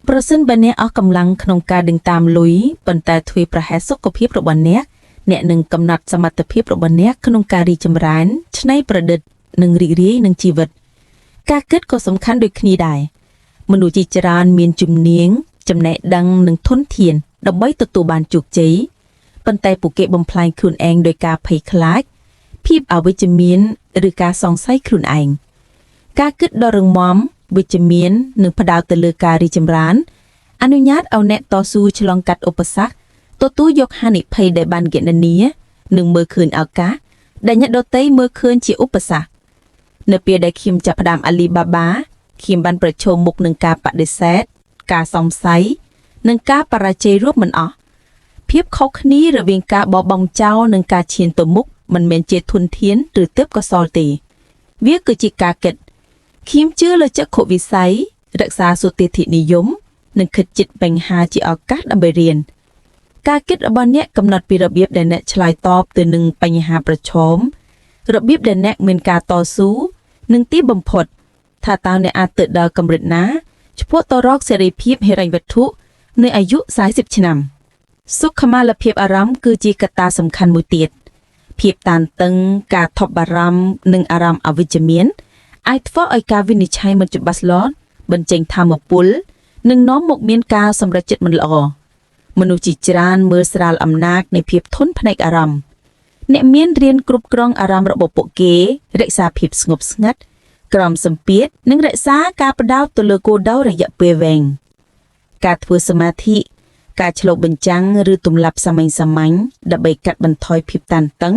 [SPEAKER 1] ប្រសិនបើអ្នកអស់កម្លាំងក្នុងការដេញតាមលុយប៉ុន្តែធ្វេសប្រហែសសុខភាពរបស់អ្នកនឹងកំណត់សមត្ថភាពរបស់អ្នកក្នុងការរីកចម្រើនច្នៃប្រឌិតនិងរីករាយនឹងជីវិតការគិតក៏សំខាន់ដូចគ្នាដែរមនុស្សជាច្រើនមានជំនាញចំណេះដឹងនិងធនធានដើម្បីទទួលបានជោគជ័យប៉ុន្តែពួកគេបំផ្លាញខ្លួនឯងដោយការភ័យខ្លាចភាពអវិជ្ជមានឬការសង្ស័យខ្លួនឯងការគិតដ៏រឹងមាំវិជ្ជមាននិងផ្ដោតទៅលើការរីកចម្រើនអនុញ្ញាតឲ្យអ្នកតស៊ូឆ្លងកាត់ឧបសគ្គទទួលយកហានិភ័យដែលបានគណនានិងមើលឃើញឱកាសដែលអ្នកដទៃមើលឃើញជាឧបសគ្គ
[SPEAKER 2] នៅពេលដែលខ្ញុំចាប់ផ្ដើម Alibaba ខ្ញុំបានប្រឈមមុខនឹងការបដិសេធការសង្ស័យនិងការបរាជ័យរួមមិនអស់ភាពខុសគ្នារវាងការបបង់ចោលនិងការឈានទៅមុខមិនមែនជាធនធានឬទើបក៏សល់ទេវាគឺជាការគិតខ្ញុំជឿលើចក្ខុវិស័យរក្សាសុតិធិនិយមនិងខិតជិតបញ្ហាជាឱកាសដើម្បីរៀនការគិតរបស់អ្នកកំណត់ពីរបៀបដែលអ្នកឆ្លើយតបទៅនឹងបញ្ហាប្រឈមរបៀបដែលអ្នកមានការតស៊ូនិងទីបំផុតថាតើអ្នកអាចទៅដល់កម្រិតណាឆ្ពោះទៅរកសេរីភាពហិរញ្ញវត្ថុនៅអាយុ40ឆ្នាំសុខុមាលភាពអារម្មណ៍គឺជាកត្តាសំខាន់មួយទៀតភាពតានតឹងការថប់បារម្ភនិងអារម្មណ៍អវិជ្ជមានអាចធ្វើឲ្យការវិនិច្ឆ័យមិនច្បាស់លាស់បញ្ចេញថាមពលនិងនាំមកមានការសម្រេចចិត្តមិនល្អមនុស្សជាច្រើនមើលស្រាលអំណាចនៃភាពធន់ផ្នែកអារម្មណ៍អ្នកមានរៀនគ្រប់គ្រងអារម្មណ៍របស់ពួកគេរក្សាភាពស្ងប់ស្ងាត់ក្រោមសម្ពាធនិងរក្សាការផ្ដោតទៅលើគោលដៅរយៈពេលវែងការធ្វើសមាធិការឆ្លុះបញ្ចាំងឬទម្លាប់សាមញ្ញដើម្បីកាត់បន្ថយភាពតានតឹង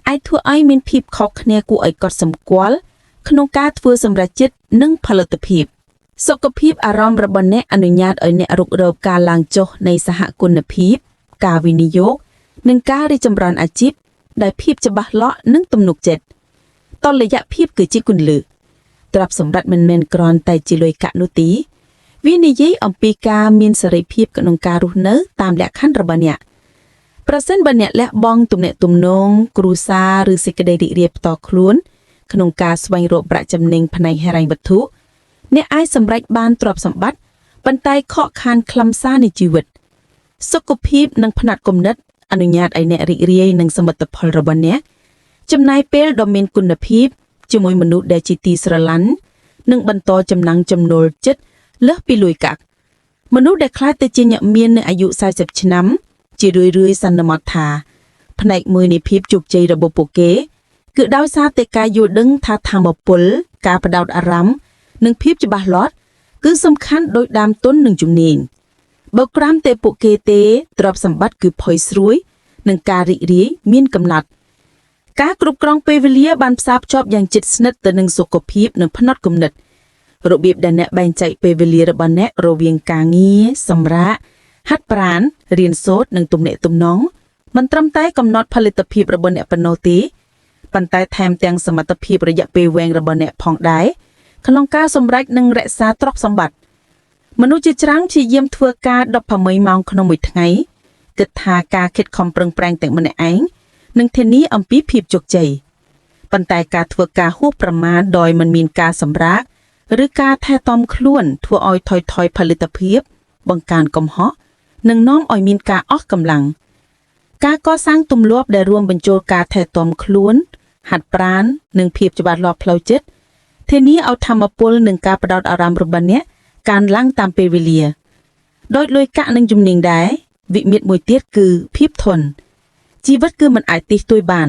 [SPEAKER 2] អាចធ្វើឲ្យមានភាពខុសគ្នាគួរឲ្យកត់សម្គាល់ក្នុងការធ្វើសម្រេចចិត្តនិងផលិតភាពសុខភាពអារម្មណ៍របស់អ្នកអនុញ្ញាតឲ្យអ្នករុករកការឡើងចុះនៃសហគមន៍ភាពការវិនិយោគនិងការរីកចម្រើនអាជីពដែលភាពច្បាស់លាស់និងទំនុកចិត្តតុល្យភាពគឺជាគន្លឹះទ្រព្យសម្បត្តិមិនមែនគ្រាន់តែជាលុយកាក់នោះទេវានិយាយអំពីការមានសេរីភាពក្នុងការរស់នៅតាមលក្ខខណ្ឌរបស់អ្នកប្រសិនបើអ្នកលះបង់ទំនាក់ទំនងគ្រួសារឬសេចក្តីរីករាយផ្ទាល់ខ្លួនក្នុងការស្វែងរកប្រាក់ចំណេញផ្នែកហិរញ្ញវត្ថុអ្នកអាចសម្រេចបានទ្រព្យសម្បត្តិប៉ុន្តែខកខានខ្លឹមសារនៃជីវិតសុខភាពនិងផ្នែកគំនិតអនុញ្ញាតឲ្យអ្នករីករាយនឹងសមិទ្ធផលរបស់អ្នកចំណាយពេលដ៏មានគុណភាពជាមួយមនុស្សដែលជាទីស្រឡាញ់និងបន្តចំណងចំណូលចិត្តលើសពីលុយកាក់មនុស្សដែលខ្លាចទៅជាអ្នកមាននៅអាយុ40ឆ្នាំជារឿយៗសន្មតថាផ្នែកមួយនៃភាពជោគជ័យរបស់ពួកគេគឺដោយសារតែការយល់ដឹងថាថាមពលការផ្ដោតអារម្មណ៍និងភាពច្បាស់លាស់គឺសំខាន់ដោយដើមទុននិងជំនាញបើក្រាមតែពួកគេទេទ្រព្យសម្បត្តិគឺផុយស្រួយនិងការរីករាយមានកំណត់ការគ្រប់គ្រងពេលវេលាបានផ្សារភ្ជាប់យ៉ាងជិតស្និទ្ធទៅនឹងសុខភាពនិងផ្នត់គំនិតរបៀបដែលអ្នកបែងចែកពេលវេលារបស់អ្នករវាងការងារសម្រាកហាត់ប្រាណរៀនសូត្រនិងទំនាក់ទំនងមិនត្រឹមតែកំណត់ផលិតភាពរបស់អ្នកប៉ុណ្ណោះទេប៉ុន្តែថែមទាំងសមត្ថភាពរយៈពេលវែងរបស់អ្នកផងដែរក្នុងការសម្រេចនិងរក្សាទ្រព្យសម្បត្តិមនុស្សជាច្រើនព្យាយាមធ្វើការ16ម៉ោងក្នុងមួយថ្ងៃគិតថាការខិតខំប្រឹងប្រែងទាំងម្នាក់ឯងនឹងធានាអំពីភាពជោគជ័យប៉ុន្តែការធ្វើការហួសប្រមាណដោយមិនមានការសម្រាកឬការថែទាំខ្លួនធ្វើឲ្យថយថយផលិតភាពបង្កើនកំហុសនិងនាំឲ្យមានការអស់កម្លាំងការកសាងទម្លាប់ដែលរួមបញ្ចូលការថែទាំខ្លួនហាត់ប្រាណនិងភាពច្បាស់លាស់ផ្លូវចិត្តធានាឲ្យធម៌ពលនិងការផ្ដោតអារម្មណ៍របស់អ្នកកើនឡើងតាមពេលវេលាដោយលុយកាក់និងជំនាញដែរវិមាត្រមួយទៀតគឺភាពធន់ជីវិតគឺមិនអាចទិះទួយបាន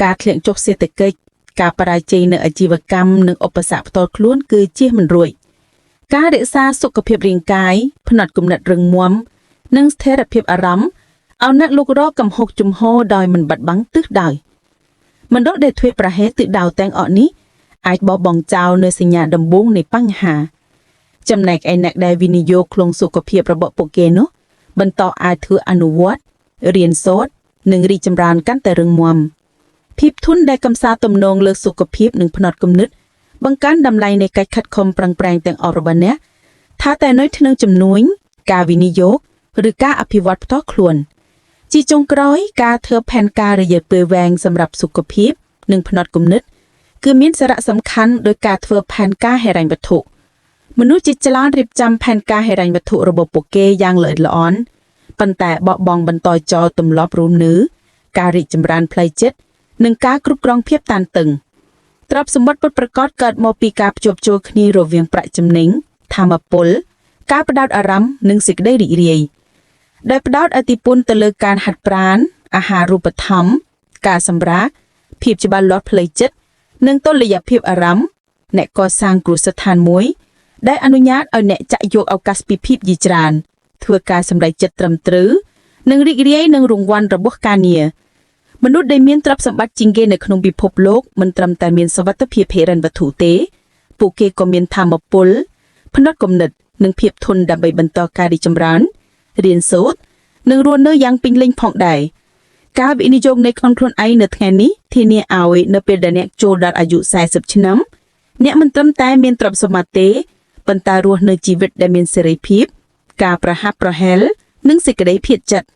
[SPEAKER 2] ការធ្លាក់ចុះសេដ្ឋកិច្ចការបរាជ័យនៅអាជីវកម្មនិងឧបសគ្គផ្ទាល់ខ្លួនគឺជៀសមិនរួចការរក្សាសុខភាពរាងកាយផ្នត់គំនិតរឹងមាំនិងស្ថិរភាពអារម្មណ៍ឲ្យអ្នកលោករកកំហុសជំហរដោយមិនបាត់បង់ទិសដៅមណ្ឌលដែលធ្វេសប្រហែសទិសដៅទាំងអស់នេះអាចបោះបង់ចោលនៅសញ្ញាដំបូងនៃបញ្ហាចំណែកឯអ្នកដែលវិនិយោគក្នុងសុខភាពរបស់ពួកគេនោះបន្តអាចធ្វើអនុវត្តរៀនសូត្រនិងរីកចម្រើនកាន់តែរឹងមាំភាពធន់ដែលកំសាទំនងលើសុខភាពនិងផ្នត់គំនិតបង្កើនតម្លៃនៃកិច្ចខិតខំប្រឹងប្រែងទាំងអស់របស់អ្នកថាតែនៅក្នុងជំនួញការវិនិយោគឬការអភិវឌ្ឍផ្ទាល់ខ្លួនជាចុងក្រោយការធ្វើផែនការរយៈពេលវែងសម្រាប់សុខភាពនិងផ្នត់គំនិតគឺមានសារៈសំខាន់ដោយការធ្វើផែនការហិរញ្ញវត្ថុមនុស្សជាច្រើនរៀបចំផែនការហិរញ្ញវត្ថុរបស់ពួកគេយ៉ាងល្អិតល្អន់ប៉ុន្តែបោះបង់បន្តចោលទម្លាប់រស់នៅការរីកចម្រើនផ្លូវចិត្តនិងការគ្រប់គ្រងភាពតានតឹងទ្រព្យសម្បត្តិពិតប្រាកដកើតមកពីការភ្ជាប់ចូលគ្នារវាងប្រាក់ចំណេញធម៌ពលការផ្ដោតអារម្មណ៍និងសេចក្តីរីករាយដែលផ្ដោតឥទ្ធិពលទៅលើការហាត់ប្រាណអាហារូបត្ថម្ភការសម្រាកភាពច្បាស់លាស់ផ្លូវចិត្តនិងតុល្យភាពអារម្មណ៍អ្នកកសាងគ្រឹះស្ថានមួយដែលអនុញ្ញាតឲ្យអ្នកចាក់យកឱកាសពីភាពយីច្រើនធ្វើការសម្រេចចិត្តត្រឹមត្រូវនិងរីករាយនឹងរង្វាន់របស់ការងារ
[SPEAKER 3] មនុស្សដែលមានទ្រព្យសម្បត្តិជាងគេនៅក្នុងពិភពលោកមិនត្រឹមតែមានសុវត្ថិភាពហិរញ្ញវត្ថុទេពួកគេក៏មានថាមពលផ្នត់គំនិតនិងភាពធន់ដើម្បីបន្តការរីកចម្រើនរៀនសូត្រនិងរស់នៅយ៉ាងពេញលេញផងដែរការវិនិយោគនៃខ្លួនឯងនៅថ្ងៃនេះធានាឲ្យនៅពេលដែលអ្នកចូលដល់អាយុ40ឆ្នាំអ្នកមិនត្រឹមតែមានទ្រព្យសម្បត្តិទេប៉ុន្តែរស់នៅជីវិតដែលមានសេរីភាពការប្រហាប់ប្រហែលនិងសេចក្តីភាពចិត្ត